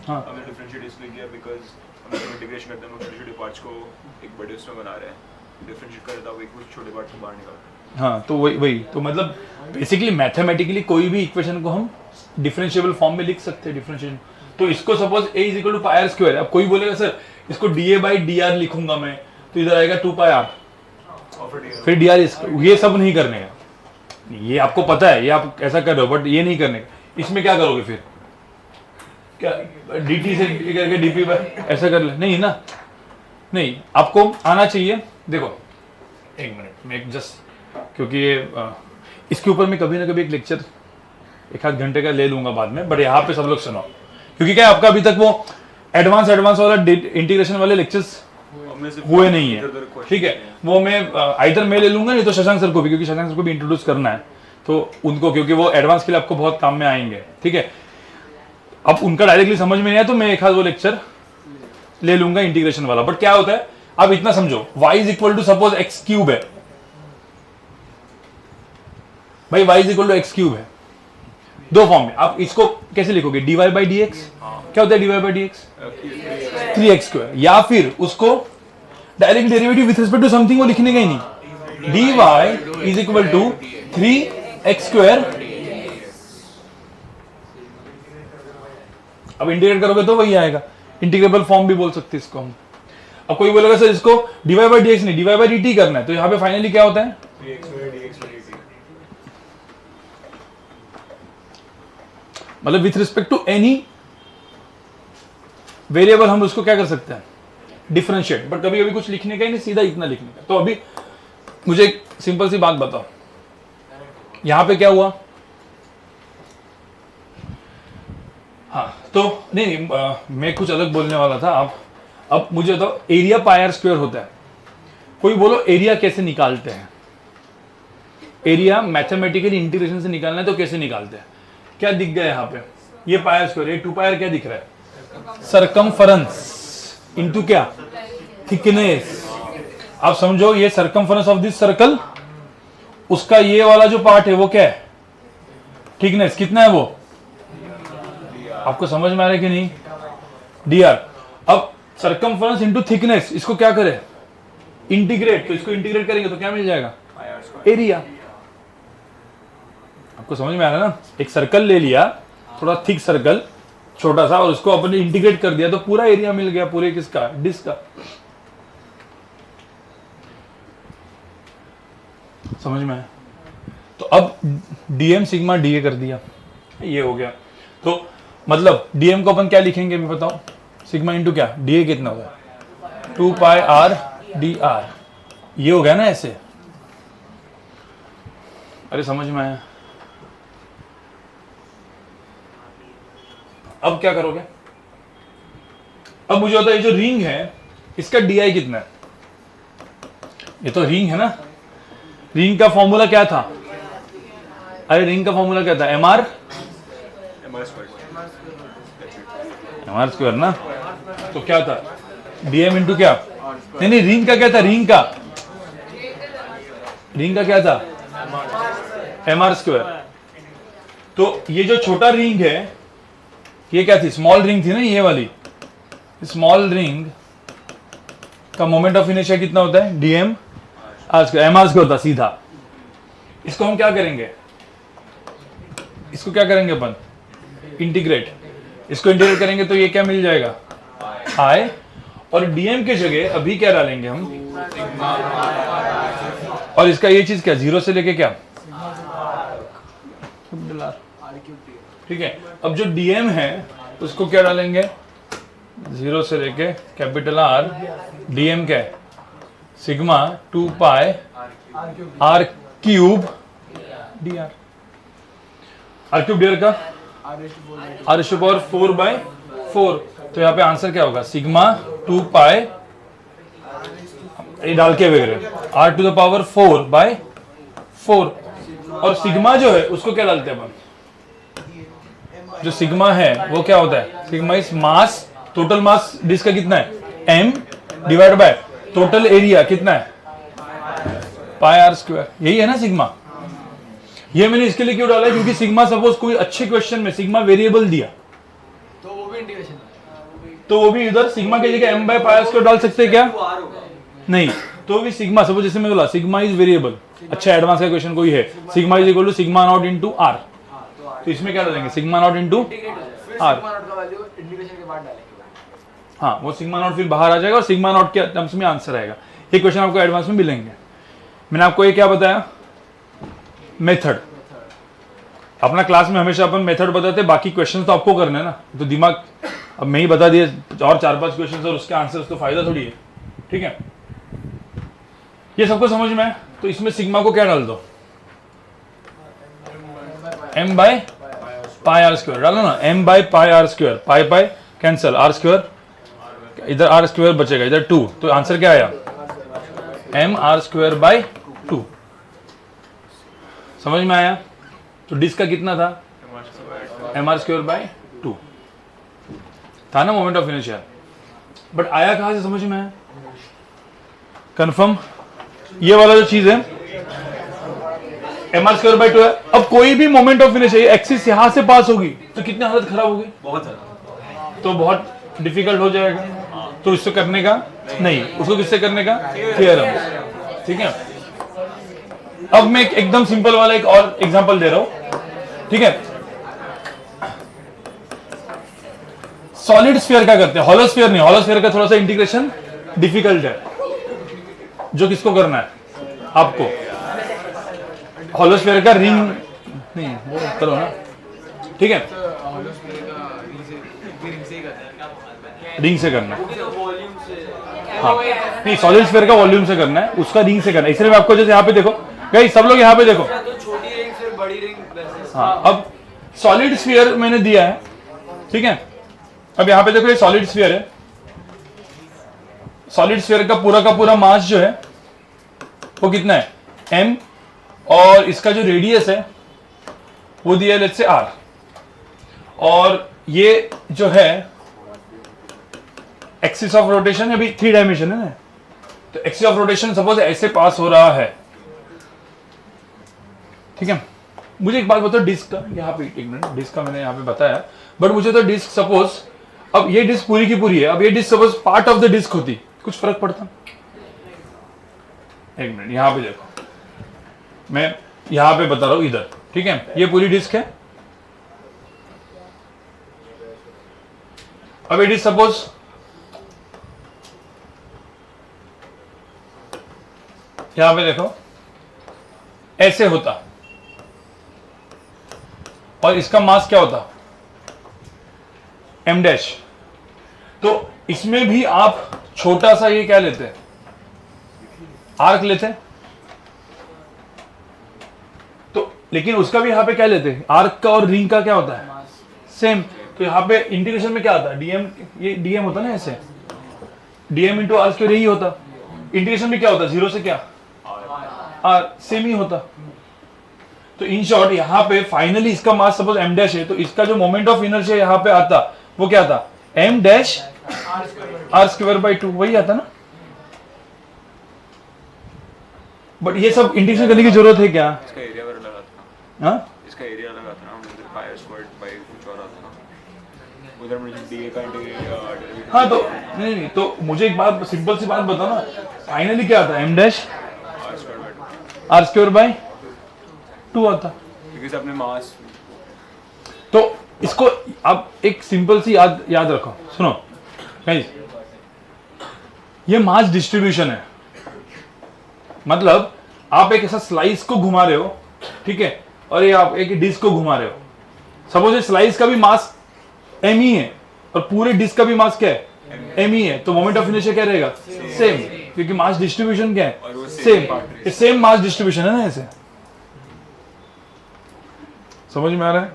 हाँ हमने डिफरेंशिएट इसलिए किया बिकॉज़ हम जब इंटीग्रेशन करते हैं हम छोटे छोटे पार्ट्स को एक बड़े उसमें बना रहे हैं, डिफरेंशिएट कर देता है एक छोटे पार्ट को बाहर निकाल। हाँ तो वही वही तो मतलब बेसिकली मैथमेटिकली कोई भी इक्वेशन को हम डिफरेंशिएबल फॉर्म में लिख सकते हैं डिफरेंशिएशन। तो इसको suppose a is equal to pi r square, अब कोई बोलेगा सर इसको dA बाई dr लिखूंगा मैं, तो इधर आएगा 2 पाई r, फिर dr, ये सब नहीं करने का, ये आपको पता है, ये आप ऐसा कर रहे हो, बट ये नहीं करने का। इसमें क्या करोगे फिर, क्या dt से करके dp बाई ऐसा कर ले, नहीं ना, नहीं आपको आना चाहिए। देखो एक मिनट मैं जस्ट, क्योंकि ये इसके ऊपर मैं कभी ना कभी एक लेक्चर 1-8 घंटे का ले लूंगा बाद में, बट यहाँ पे सब लोग सुनो, क्योंकि क्या आपका अभी तक वो एडवांस वाला इंटीग्रेशन वाले लेक्चर्स हुए नहीं है, ठीक है, वो मैं आइदर मैं ले लूंगा, नहीं तो शशांक सर को भी, क्योंकि शशांक सर को भी इंट्रोड्यूस करना है, तो उनको, क्योंकि वो एडवांस के लिए आपको बहुत काम में आएंगे, ठीक है। अब उनका डायरेक्टली समझ में नहीं आया तो मैं एक आध वो लेक्चर ले लूंगा इंटीग्रेशन वाला। बट क्या होता है, अब इतना समझो, y is equal to suppose x cube है भाई, y is equal to x cube है, दो फॉर्म में, आप इसको कैसे लिखोगे, dy बाई डी एक्स, क्या होता है dy by d x 3x square, या फिर उसको direct derivative with respect to something वो लिखने का ही नहीं, dy is equal to 3x square, अब इंटीग्रेट करोगे तो वही आएगा, इंटीग्रेबल फॉर्म भी बोल सकते हैं इसको हम। अब कोई बोलेगा सर इसको dy बाई डी एक्स नहीं dy बाई dt करना है, तो यहाँ पे फाइनली क्या होता है, मतलब with respect to any variable हम उसको क्या कर सकते हैं, डिफरेंशिएट। बट कभी कभी कुछ लिखने का ही नहीं, सीधा इतना लिखने का। तो अभी मुझे एक सिंपल सी बात बताओ, यहां पे क्या हुआ, हाँ तो नहीं मैं कुछ अलग बोलने वाला था। अब मुझे तो एरिया पाई आर स्क्वायर होता है, कोई बोलो एरिया कैसे निकालते हैं, एरिया मैथमेटिकली इंटीग्रेशन से निकालना है तो कैसे निकालते हैं, क्या दिख गया यहाँ पे, ये पाई आर स्क्वायर, ये 2 पाई आर क्या दिख रहा है, सरकमफरेंस इनटू क्या, थिकनेस। आप समझो ये सरकमफरेंस ऑफ दिस सर्कल, उसका ये वाला जो पार्ट है वो क्या है, थिकनेस कितना है वो, आपको समझ में आ रहा है कि नहीं, dr। अब सरकमफरेंस इनटू थिकनेस, इसको क्या करें, इंटीग्रेट, तो इसको इंटीग्रेट करेंगे तो क्या मिल जाएगा, एरिया। आपको समझ में आ रहा है ना, एक सर्कल ले लिया, थोड़ा थिक सर्कल छोटा सा, और उसको अपने इंटीग्रेट कर दिया तो पूरा एरिया मिल गया, पूरे किसका, डिस्क का। समझ में आया। तो अब dm सिग्मा dA कर दिया, ये हो गया। तो मतलब dm को अपन क्या लिखेंगे मैं बताओ, सिग्मा इंटू क्या, dA कितना होगा 2 पाई r dr, ये हो गया ना ऐसे। अरे समझ में आया। अब क्या करोगे, अब मुझे होता है ये जो रिंग है इसका di कितना है, ये तो रिंग है ना, रिंग का फॉर्मूला क्या था, अरे रिंग का फॉर्मूला क्या था, mr स्क्वायर ना, तो क्या था dm इंटू क्या, नहीं रिंग का क्या था, रिंग का क्या था mr स्क्वायर। तो ये जो छोटा रिंग है ये क्या थी, स्मॉल रिंग थी ना, ये वाली स्मॉल रिंग का मोमेंट ऑफ इनर्शिया कितना होता है, dm mr स्क्वायर होता सीधा। इसको हम क्या करेंगे, इसको क्या करेंगे अपन, इंटीग्रेट, इसको इंटीग्रेट करेंगे तो ये क्या मिल जाएगा i, और dm के जगह अभी क्या डालेंगे हम, और इसका ये चीज क्या, 0 से लेके क्या, ठीक है। अब जो dm है उसको क्या डालेंगे, 0 से लेके कैपिटल R, dm क्या है, सिग्मा 2 पाई r cube dr, r cube dr का r टू पावर 4/4। तो यहाँ पे आंसर क्या होगा, सिग्मा 2 पाई, ये डाल के वगैरह r टू द पावर 4/4, और सिग्मा जो है उसको क्या डालते हैं अपन, जो सिग्मा है वो क्या होता है, sigma is mass, total mass disc का कितना है, m divide by total area कितना है, पाई आर स्क्वायर, यही है ना सिग्मा। ये मैंने इसके लिए क्यों डाला है, क्योंकि सिग्मा सपोज कोई अच्छे क्वेश्चन में सिग्मा वेरिएबल दिया तो वो भी इंटीग्रेशन तो वो भी इधर सिग्मा की जगह m by pi r square डाल सकते हैं क्या, नहीं, तो भी सिग्मा सपोज जैसे मैं बोला सिग्मा इज वेरिएबल, अच्छा एडवांस का क्वेश्चन कोई है, sigma is equal to sigma naught into r, तो इसमें क्या डालेंगे सिग्मा नॉट इनटू आर, का वैल्यू इंटीग्रेशन के बाद डालेंगे। हाँ वो सिग्मा नॉट फिर बाहर आ जाएगा और सिग्मा नॉट के टर्म्स में आंसर आएगा। ये क्वेश्चन आपको एडवांस में मिलेंगे। मैंने आपको ये क्या बताया, मेथड। अपना क्लास में हमेशा अपन मेथड बताते, बाकी क्वेश्चन तो आपको करने हैं ना, तो दिमाग अब मैं ही बता दिए और 4-5 क्वेश्चन और उसके आंसर्स, तो फायदा थोड़ी है, ठीक है। ये सबको समझ में है, तो इसमें सिग्मा को क्या डाल दो, m by pi r square डालो ना, m by pi r square, pi pi cancel, r square इधर आर स्क्वायर बचेगा, इधर 2, तो आंसर क्या आया, m आर स्क्वायर बाय 2। समझ में आया। तो डिस्क का कितना था, m आर स्क्वायर बाय 2 था ना मोमेंट ऑफ इनर्शिया, बट आया कहां से, समझ में आया, कंफर्म। ये वाला जो चीज है m आर स्क्वायर बाय 2 है। अब कोई भी मोमेंट ऑफ इनर्शिया एक्सिस यहां से पास होगी तो कितनी हालत खराब होगी, बहुत ज़्यादा, तो बहुत डिफिकल्ट हो जाएगा। तो इससे करने का नहीं, उसको किससे करने का, थ्योरम, ठीक है। अब मैं एकदम सिंपल वाला एक और एग्जांपल दे रहा हूं, ठीक है। सॉलिड स्फीयर का करते हैं, हॉलो स्फीयर नहीं, हॉलो स्फीयर का थोड़ा सा इंटीग्रेशन डिफिकल्ट है, जो किसको करना है, आपको। हॉलो स्फीयर का रिंग नहीं, वो करो ना, ठीक है, रिंग से करना है, हाँ नहीं, सॉलिड स्फीयर का वॉल्यूम से करना है, उसका रिंग से करना है। इसलिए मैं आपको जैसे यहाँ पे देखो गाइस, सब लोग यहाँ पे देखो, छोटी रिंग फिर बड़ी रिंग, हाँ अब सॉलिड स्फीयर मैंने दिया है, ठीक है। अब यहाँ पे देखो ये सॉलिड स्फीयर है, सॉलिड स्फीयर का पूरा मास जो है वो कितना है, m, और इसका जो रेडियस है वो दिया है लेट्स से r, और ये जो है एक्सिस ऑफ रोटेशन अभी 3 डायमेंशन है ना, तो एक्सिस ऑफ रोटेशन सपोज ऐसे पास हो रहा है, ठीक है। मुझे एक बात बताओ, डिस्क का यहाँ पे, एक मिनट, डिस्क का मैंने यहाँ पे बताया, बट मुझे तो डिस्क सपोज, अब ये डिस्क पूरी की पूरी है, अब ये disc suppose part of the disc होती, कुछ फर्क पड़ता? एक मिनट, यहाँ पे देखो, मैं यहाँ पे बता रहा हूं इधर, ठीक है, ये पूरी डिस्क है। अब ये डिस्क सपोज यहां पे देखो ऐसे होता, और इसका मास क्या होता, m डैश। तो इसमें भी आप छोटा सा ये क्या लेते हैं, आर्क लेते हैं, तो लेकिन उसका भी यहां पे क्या लेते हैं, आर्क का और रिंग का क्या होता है, सेम। तो यहां पे इंटीग्रेशन में क्या आता है, dm, ये dm होता ना ऐसे, dm इंटू आर स्क्वायर यही होता। इंटीग्रेशन में क्या होता है, 0 से क्या, r, सेम ही होता। तो इन शॉर्ट यहाँ पे फाइनली इसका मास सपोज m डैश है, तो इसका जो मोमेंट ऑफ इनर्शिया यहाँ पे आता वो क्या था, m dash r square by 2, वही आता ना। बट ये सब इंटीग्रेशन करने की जरूरत है क्या, इसका एरिया वगैरह लगा था, हाँ इसका एरिया लगा था ना, उधर पाई स्क्वायर बाई कुछ और आता था, उधर मुझे डीए का इंटीग्रेट, हाँ, तो नहीं, तो मुझे एक बात, सिंपल सी बात बताओ ना, फाइनली क्या आता है, m dash r square by 2 आता, क्योंकि अपने मास। तो इसको आप एक सिंपल सी याद रखो, सुनो गाइस, ये मास डिस्ट्रीब्यूशन है, मतलब आप एक ऐसा स्लाइस को घुमा रहे हो, ठीक है, और ये आप एक डिस्क को घुमा रहे हो। सपोज स्लाइस का भी मास m ही है और पूरे डिस्क का भी मास क्या है, m ही है, तो मोमेंट ऑफ इनर्शिया क्या रहेगा, सेम, क्योंकि मास डिस्ट्रीब्यूशन क्या है, सेम, सेम मास डिस्ट्रीब्यूशन है ना ऐसे। समझ में आ रहा है,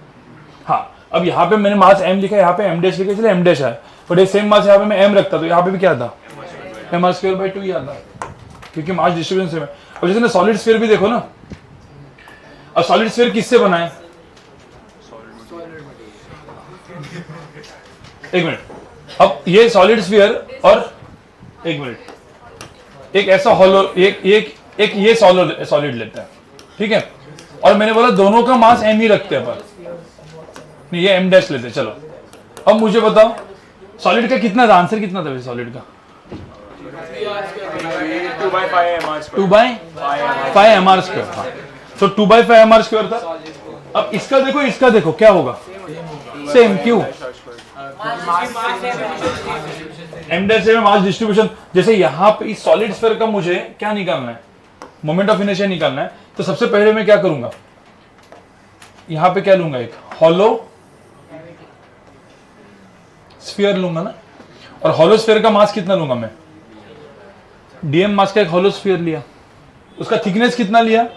हाँ। अब यहाँ पे मैंने मास m लिखा है, यहाँ पे m डैश लिखा है, इसलिए m डैश है, बट ये सेम मास यहाँ पे मैं m रखता तो यहाँ पे भी क्या था, m r स्क्वायर बाई 2 ही आता, क्योंकि मास डिस्ट्रीब्यूशन सेम है। अब जैसे ना सॉलिड स्फीयर भी देखो ना, अब सॉलिड स्फीयर किससे बना है? एक मिनट, अब ये सॉलिड स्फीयर और एक मिनट, एक ऐसा हॉलो, एक ये सॉलिड लेते हैं, ठीक है, और मैंने बोला दोनों का मास m ही रखते हैं, पर नहीं ये m डैश लेते हैं। चलो अब मुझे बताओ सॉलिड का कितना था, आंसर कितना था सॉलिड का? 2 by 5 mr स्क्वायर। हाँ, तो 2 by 5 mr स्क्वायर था। अब इसका देखो, इसका देखो क्या होगा, सेम। क्यों? m डैश में मास डिस्ट्रीब्यूशन, जैसे यहाँ पे इस सॉलिड स्फीयर का मुझे क्या निकालना है, मोमेंट ऑफ इनर्शिया निकालना है, तो सबसे पहले मैं क्या करूंगा, यहाँ पे क्या लूंगा, एक हॉलो स्फीयर लूंगा ना, और हॉलो स्फीयर का मास कितना लूंगा मैं, dm मास का एक हॉलो स्फीयर लिया, उसका थिकनेस कितना लिया,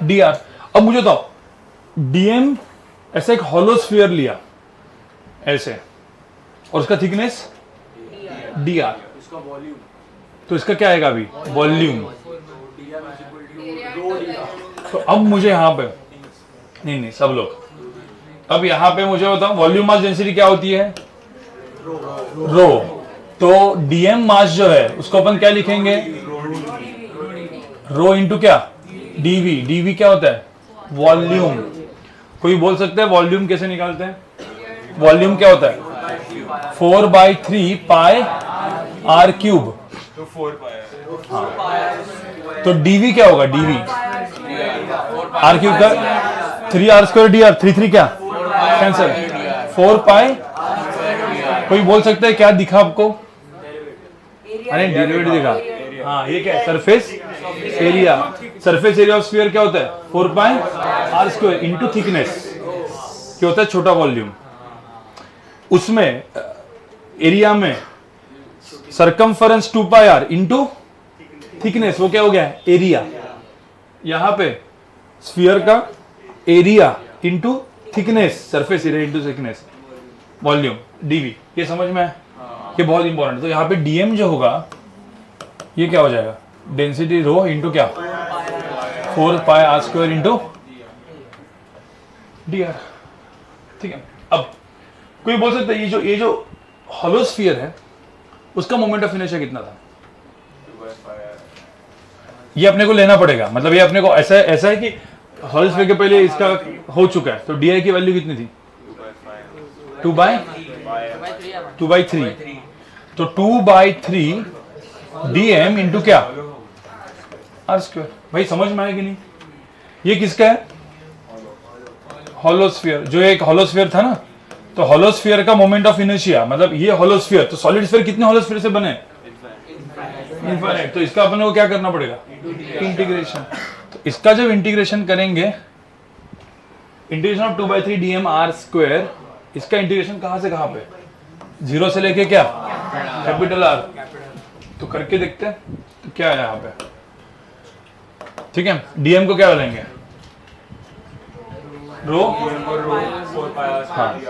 dr। अब मुझे बताओ dm ऐसा एक हॉलो स्फीयर लिया ऐसे, और उसका थिकनेस dr, तो इसका क्या आएगा अभी, वॉल्यूम। तो अब मुझे यहां पे नहीं सब लोग, अब यहां पे मुझे बताओ वॉल्यूम मास डेंसिटी क्या होती है, रो। तो dm मास जो है उसको अपन क्या लिखेंगे, रो इंटू क्या, dv क्या होता है, वॉल्यूम। कोई बोल सकता है वॉल्यूम कैसे निकालते हैं, वॉल्यूम क्या होता है, 4/3 पाई r क्यूब, तो 4 पाया तो dv क्या होगा, dv r क्यूब का 3r स्क्वायर dr, 3 क्या कैंसर, 4 पाई। कोई बोल सकता है क्या दिखा आपको, अरे डेरिवेटिव दिखा, हाँ ये क्या है, surface area. Surface area of sphere क्या होता है, 4 पाई r स्क्वायर इंटू थिकनेस, क्या होता है, छोटा वॉल्यूम। उसमें एरिया में सरकमफरेंस 2 पाई r इंटू थिकनेस, वो क्या हो गया, एरिया। यहां पे स्फीयर का area into thickness, surface area into thickness, volume, dv। ये समझ में है, ये बहुत इंपॉर्टेंट। तो यहाँ पे dm जो होगा ये क्या हो जाएगा, डेंसिटी रो इंटू क्या, 4 पाई r स्क्वायर इंटू dr, ठीक है। अब कोई बोल सकता है ये जो हॉलो स्फीयर है उसका मोमेंट ऑफ इनर्शिया कितना था, ये अपने को लेना पड़ेगा, मतलब ये अपने को ऐसा है कि हॉलो स्फीयर के पहले इसका हो चुका है, तो di की वैल्यू कितनी थी, 2/3, तो 2/3 dm इंटू क्या, r स्क्वायर। भाई समझ में आया कि नहीं, ये किसका है, हॉलो स्फीयर। जो एक हॉलो स्फीयर था ना, तो हॉलो स्फीयर का मोमेंट ऑफ इनर्शिया, मतलब ये हॉलो स्फीयर, तो सॉलिड स्फीयर कितने हॉलो स्फीयर से बने, इनफाइनाइट। तो इसका अपने को क्या करना पड़ेगा, इंटीग्रेशन। तो इसका जब इंटीग्रेशन करेंगे, integration of 2/3 dm r square, इसका इंटीग्रेशन कहां से कहां पे, 0 से लेके क्या, कैपिटल R। तो करके देखते हैं तो क्या है यहाँ पे, ठीक है। dm को क्या लेंगे, रो, हाँ,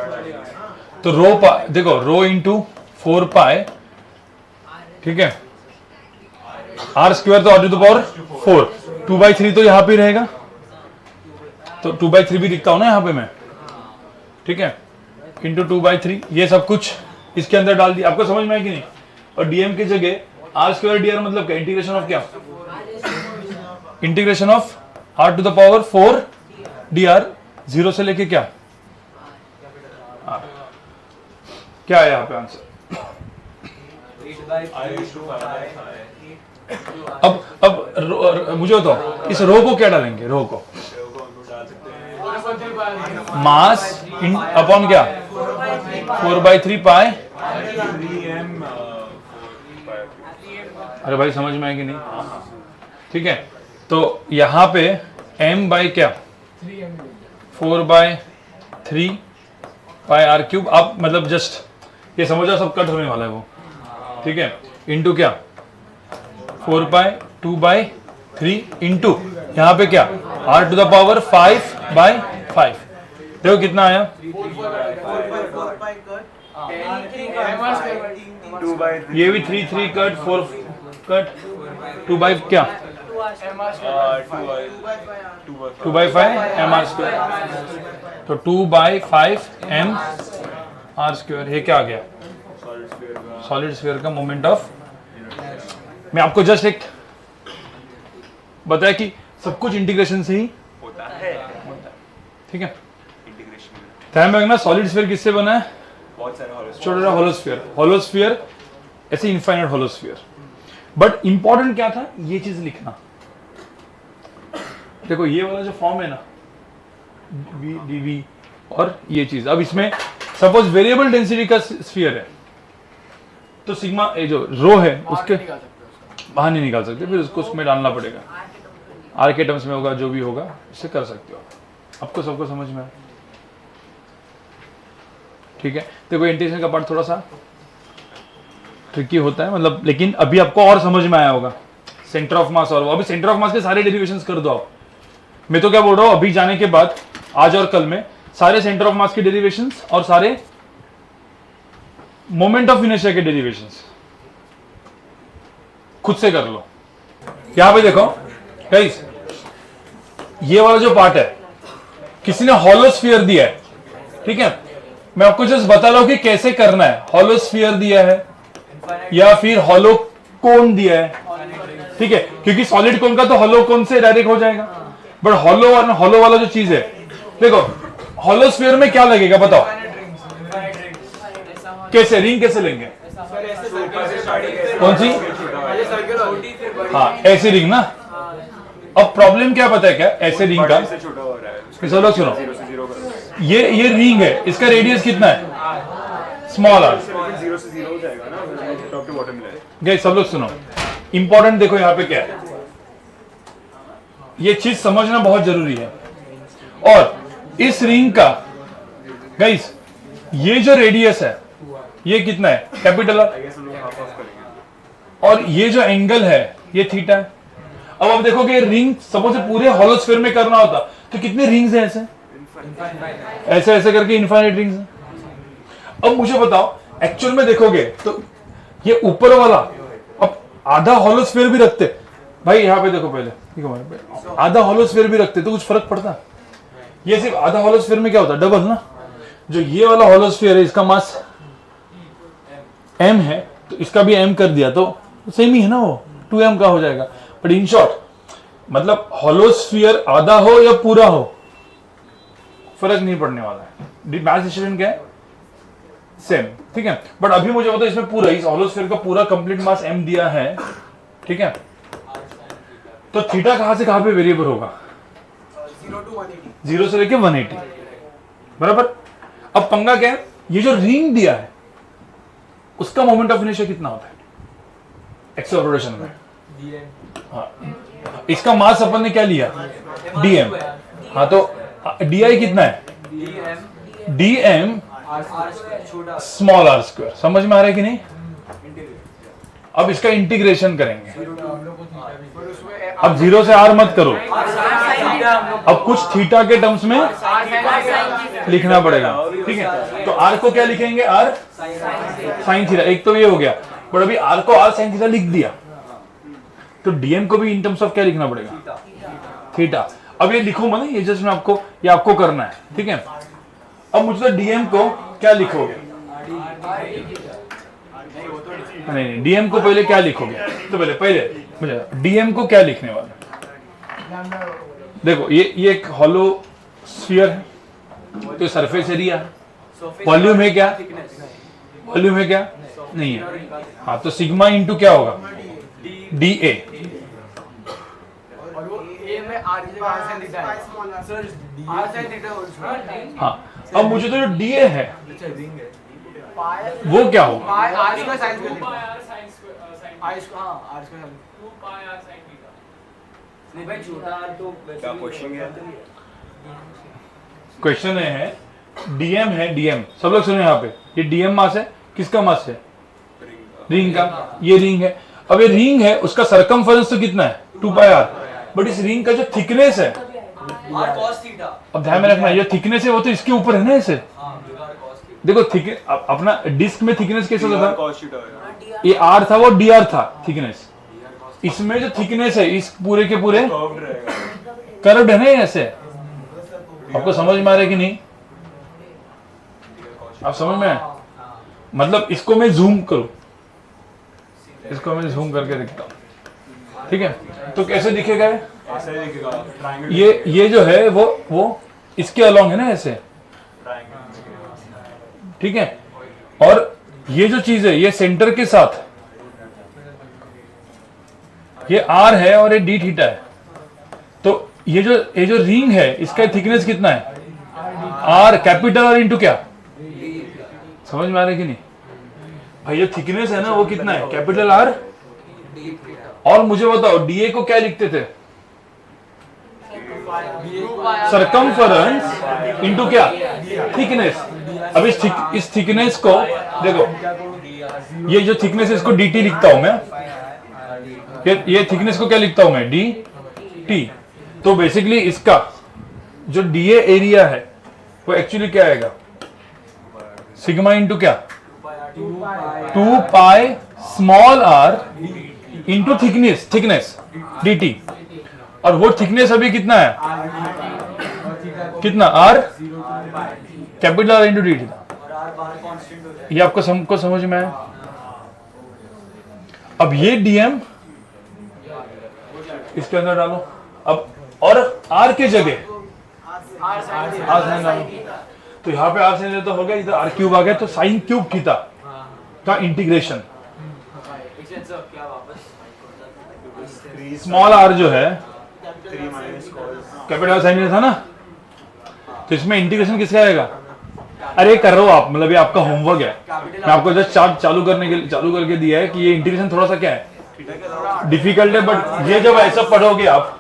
तो रो देखो, रो इंटू 4 पाई, ठीक है, r स्क्वायर तो r टू द पावर 4, 2/3 तो यहाँ पे रहेगा, तो 2/3 भी लिखता हूं ना यहाँ पे मैं, ठीक है, इंटू 2/3, ये सब कुछ इसके अंदर डाल दिया। आपको समझ में आया कि नहीं। और dm की जगह r स्क्वायर dr मतलब क्या, इंटीग्रेशन ऑफ क्या, integration of r to the power 4 dr, 0 से लेके क्या, r। क्या है यहाँ पे आंसर। अब मुझे बताओ इस रो को क्या डालेंगे, रो को मास अपॉन क्या, 4/3 पाई। अरे भाई समझ में आए कि नहीं, ठीक है। तो यहाँ पे m बाई क्या, 4/3 पाई r क्यूब। आप मतलब जस्ट ये समझो सब कट होने वाला है वो, ठीक है, इंटू क्या 4/2/3 इंटू यहाँ पे क्या r टू द पावर 5/5। देखो कितना आया, ये भी 3 कट 4 कट 2 बाई क्या 2 by 5 mr square, तो 2 by 5 m r square, ये क्या आ गया? सॉलिड स्फीयर का मोमेंट ऑफ। मैं आपको जस्ट एक बताया कि सब कुछ इंटीग्रेशन से ही होता है। ठीक है। इंटीग्रेशन ध्यान रखना सॉलिड स्फीयर किससे बना है? बहुत सारे छोटा होलोस्फीयर, होलोस्फीयर ऐसे इनफाइनाइट होलोस्फीयर। बट इंपॉर्टेंट क्या था, ये चीज लिखना। देखो ये वाला जो फॉर्म है ना, वी डीवी और ये चीज, अब इसमें सपोज वेरिएबल डेंसिटी का स्फीयर है तो सिग्मा ये जो रो है उसके बाहर नहीं निकाल सकते, फिर उसको उसमें डालना पड़ेगा। आर के टर्म्स में होगा, जो भी होगा इससे कर सकते हो। आपको सबको समझ में आया? ठीक है। देखो इंटीग्रेशन का पार्ट थोड़ा सा ट्रिकी होता है, मतलब, लेकिन अभी आपको और समझ में आया होगा सेंटर ऑफ मास। और अभी सेंटर ऑफ मास के सारे डेरिवेशंस कर दो आप। मैं तो क्या बोल रहा हूं, अभी जाने के बाद आज और कल में सारे सेंटर ऑफ मास के डेरिवेशंस और सारे मोमेंट ऑफ इनर्शिया के डेरिवेशंस खुद से कर लो। यहां पे देखो गाइस, ये वाला जो पार्ट है किसी ने हॉलोस्फीयर दिया है, ठीक है। मैं आपको जस्ट बता रहा हूं कि कैसे करना है। हॉलोस्फीयर दिया है या फिर हॉलो कोन दिया है, ठीक है, क्योंकि सॉलिड कोन का तो हॉलो कोन से डायरेक्ट हो जाएगा। बट हॉलो वाला जो चीज है, देखो हॉलोस्फीयर में क्या लगेगा बताओ? कैसे रिंग कैसे लेंगे? कौन सी? हाँ ऐसी रिंग ना। अब प्रॉब्लम क्या पता है क्या ऐसे रिंग का? छोटा हो रहा है, सब लोग सुनो, 0 से 0 का ये रिंग है, इसका रेडियस कितना है? Small are. 0 से 0 हो जाएगा ना, टॉप टू बॉटम ले। गाइस सब लोग सुनो, इंपॉर्टेंट देखो यहाँ पे क्या है, ये चीज समझना बहुत जरूरी है। और इस रिंग का गाइस ये जो रेडियस है ये कितना है? Capital R. आई गेस हम लोग हाफ ऑफ करेंगे। और ये जो एंगल है ये थीटा है। अब आप देखोगे रिंग सपोज पूरे हॉलोस्फीयर में करना होता तो कितने रिंग्स हैं? ऐसे ऐसे करके इनफाइनाइट रिंग्स हैं। अब मुझे बताओ एक्चुअल में देखोगे तो ये ऊपर वाला, अब आधा हॉलोस्फीयर भी रखते भाई, यहाँ पे देखो पहले, देखो आधा हॉलोस्फीयर भी रखते तो कुछ फर्क पड़ता? ये सिर्फ आधा हॉलोस्फीयर में क्या होता? डबल ना। जो ये वाला हॉलोस्फीयर है इसका मास m है तो इसका भी m कर दिया तो सेम ही है ना, वो 2m का हो जाएगा। बट इन शॉर्ट मतलब हॉलोस्फीयर आधा हो या पूरा हो फर्क नहीं पड़ने वाला है। मास डिस्ट्रीब्यूशन क्या है? सेम, ठीक है। बट अभी मुझे बताओ इसमें पूरा इस हॉलोस्फीयर का पूरा कंप्लीट मास m दिया है, ठीक है, तो थीटा कहां से कहां पे वेरिएबल होगा? 0 से लेके 180, बराबर। अब पंगा क्या है, ये जो रिंग दिया है उसका मोमेंट ऑफ इनर्शिया कितना होता है एक्स ऑफ रोटेशन में? हाँ, इसका मास अपन ने क्या लिया? dm। हाँ तो di कितना है? dm small r square. समझ में आ रहा है कि नहीं? अब इसका इंटीग्रेशन करेंगे। अब 0 से r मत करो, अब कुछ थीटा के टर्म्स में लिखना पड़ेगा, ठीक है। तो r को क्या लिखेंगे? r sine theta. एक तो ये हो गया, बट अभी r को r साइन थीटा लिख दिया तो dm को भी इन टर्म्स ऑफ क्या लिखना पड़ेगा? थीटा। अब ये लिखूंगा ना, ये जस्ट मैं आपको, ये आपको करना है, ठीक है। अब मुझे तो dm को क्या लिखोगे? नहीं, dm को पहले क्या लिखोगे? तो पहले मुझे dm को क्या लिखने वाले? देखो ये एक हॉलो स्फीयर है तो सरफेस एरिया है। वॉल्यूम है क्या? वॉल्यूम है क्या? नहीं है। हाँ तो सिग्मा इंटू क्या होगा? dA। हाँ अब मुझे तो जो dA है वो क्या होगा? क्या क्वेश्चन है? क्वेश्चन है dm है, dm सब लोग सुनो यहाँ पे, ये dm मास है, किसका मास है? रिंग का। ये रिंग है, अब ये रिंग है उसका सरकमफरेंस तो कितना है? 2 पाई r। बट इस रिंग का जो थिकनेस है, अब ध्यान में रखना, ये थिकनेस है वो तो इसके ऊपर है ना ऐसे। देखो अपना डिस्क में थिकनेस कैसे होता था? cos थीटा है। ये r था, वो dr था थिकनेस, इसमें जो थिकनेस है इस पूरे के पूरे कर्व्ड रहेगा। कर्व्ड है ना, ये ऐसे आपको समझ में आ रहा है कि नहीं? आप समझ में आए? मतलब इसको मैं जूम करूं, इसको मैं जूम करके दिखता हूं, ठीक है? तो कैसे दिखेगा ये? ऐसा ही दिखेगा, ट्रायंगल। ये जो है वो इसके अलोंग है ना, ऐसे, ठीक है? और ये जो चीज है ये सेंटर के साथ, ये आर है और ये डी थीटा है। तो ये जो रिंग है इसका थिकनेस कितना है? आर, कैपिटल आर इंटू क्या? समझ में आ रहा है कि नहीं भाई? ये थिकनेस है ना वो कितना है? Capital R. और मुझे बताओ डीए को क्या लिखते थे? सरकमफरेंस इंटू क्या? थिकनेस। अब इस थिकनेस को देखो, ये जो थिकनेस है इसको dt लिखता हूं मैं, ये थिकनेस को क्या लिखता हूं मैं? dt। तो बेसिकली इसका जो डीए एरिया है वो एक्चुअली क्या आएगा? सिग्मा इंटू क्या? 2 pi small r into thickness dt। और वो थिकनेस अभी कितना है? कितना? R, capital r into d theta. ये आपको समझ में आया? अब ये डीएम इसके अंदर डालो अब, और आर के जगह आर साइन डालो। तो यहाँ पे आर साइन तो हो गया, इधर आर क्यूब आ गया, तो साइन क्यूब थीटा का इंटीग्रेशन। स्मॉल आर जो है कैपिटल आर साइन था ना, तो इसमें इंटीग्रेशन किसका आएगा? अरे कर रहे हो आप, मतलब ये आपका होमवर्क है, मैं आपको जस्ट चार्ट चालू करके दिया है कि ये इंटीग्रेशन थोड़ा सा क्या है, डिफिकल्ट है, बट ये जब ऐसा पढ़ोगे आप,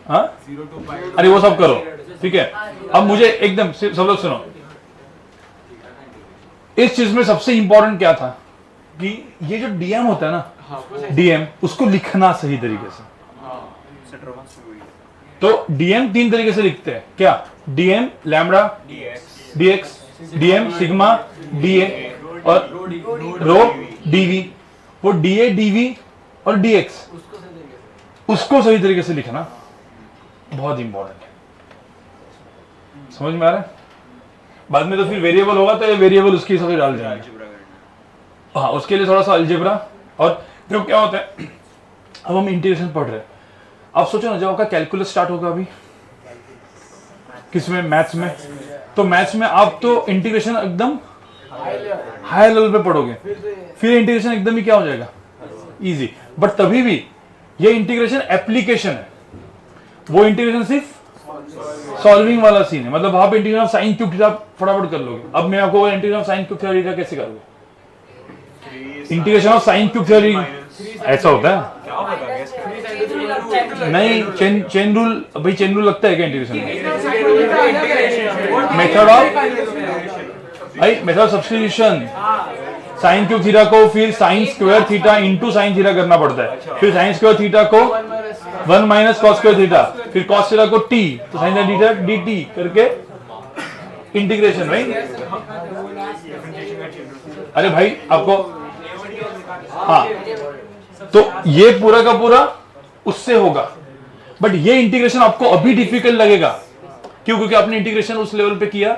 हाँ अरे वो सब करो, ठीक है? अब मुझे एकदम सब लोग सुनो, इस चीज में सबसे इंपॉर्टेंट क्या था कि ये जो डीएम होता है ना, डीएम उसको लिखना सही तरीके से। तो डीएम 3 तरीके से लिखते हैं, क्या? Dm lambda, dx, dm sigma, da और रो डीवी। वो डीए, डीवी और डीएक्स उसको सही तरीके से लिखना बहुत इंपॉर्टेंट है। समझ में आ रहा है? बाद में तो फिर वेरिएबल होगा तो ये वेरिएबल उसके हिसाब से डाल देंगे। हाँ, उसके लिए थोड़ा सा अलजेब्रा। और देखो क्या होता है, अब हम इंटीग्रेशन पढ़ रहे हैं, आप सोचो ना जब आपका कैलकुलस स्टार्ट होगा अभी किसमें? मैथ्स में। तो मैथ्स में आप तो इंटीग्रेशन एकदम हाई लेवल पे पढ़ोगे, फिर इंटीग्रेशन एकदम ही क्या हो जाएगा? इजी। बट तभी भी ये इंटीग्रेशन एप्लीकेशन है, वो इंटीग्रेशन सिर्फ सॉल्विंग वाला सीन है। मतलब आप integration of sine cube theta फटाफट कर लोगे। अब मैं आपको integration of sine cube theta कैसे करोगे? Integration of sine cube theory ऐसा होता है नहीं? चेन रूल भाई, चेन रूल लगता है क्या इंटीग्रेशन में? मेथड ऑफ भाई, method of substitution. Sine cube theta को फिर sine square theta into sine theta करना पड़ता है, फिर साइन स्क्वायर थीटा को 1 माइनस कॉस स्क्वायर थीटा, फिर कॉस थीटा को t, तो साइन थीटा dt करके इंटीग्रेशन। भाई अरे भाई आपको, हाँ, तो ये पूरा का पूरा उससे होगा। बट ये इंटीग्रेशन आपको अभी डिफिकल्ट लगेगा, क्यों? क्योंकि आपने इंटीग्रेशन उस लेवल पे किया।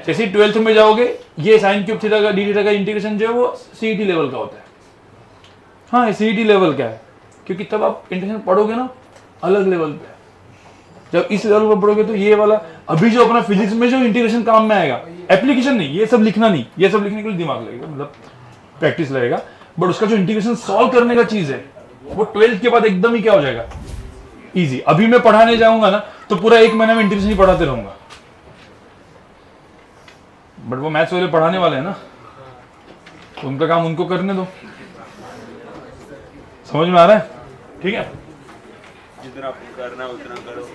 जैसे 12th में जाओगे, ये साइन क्यूब थीटा का डी थीटा का इंटीग्रेशन जो है वो सीईटी लेवल का होता है। हाँ, सीईटी लेवल का है, क्योंकि तब आप इंटीग्रेशन पढ़ोगे ना अलग लेवल पे। जब इस लेवल पर पढ़ोगे तो ये वाला अभी जो अपना फिजिक्स में जो इंटीग्रेशन काम में आएगा, एप्लीकेशन नहीं, ये सब लिखना नहीं, ये सब लिखने के लिए दिमाग लगेगा, मतलब प्रैक्टिस लगेगा। बट उसका जो इंटीग्रेशन सॉल्व करने का चीज है वो 12th के बाद एकदम ही क्या हो जाएगा? इजी। अभी मैं पढ़ाने जाऊंगा ना तो पूरा 1 महीना में इंटीग्रेशन ही पढ़ाते रहूंगा, बट वो मैथ्स वाले पढ़ाने वाले हैं ना, तो उनका काम उनको करने दो। समझ में आ रहा है? ठीक है, जितना करना उतना करो।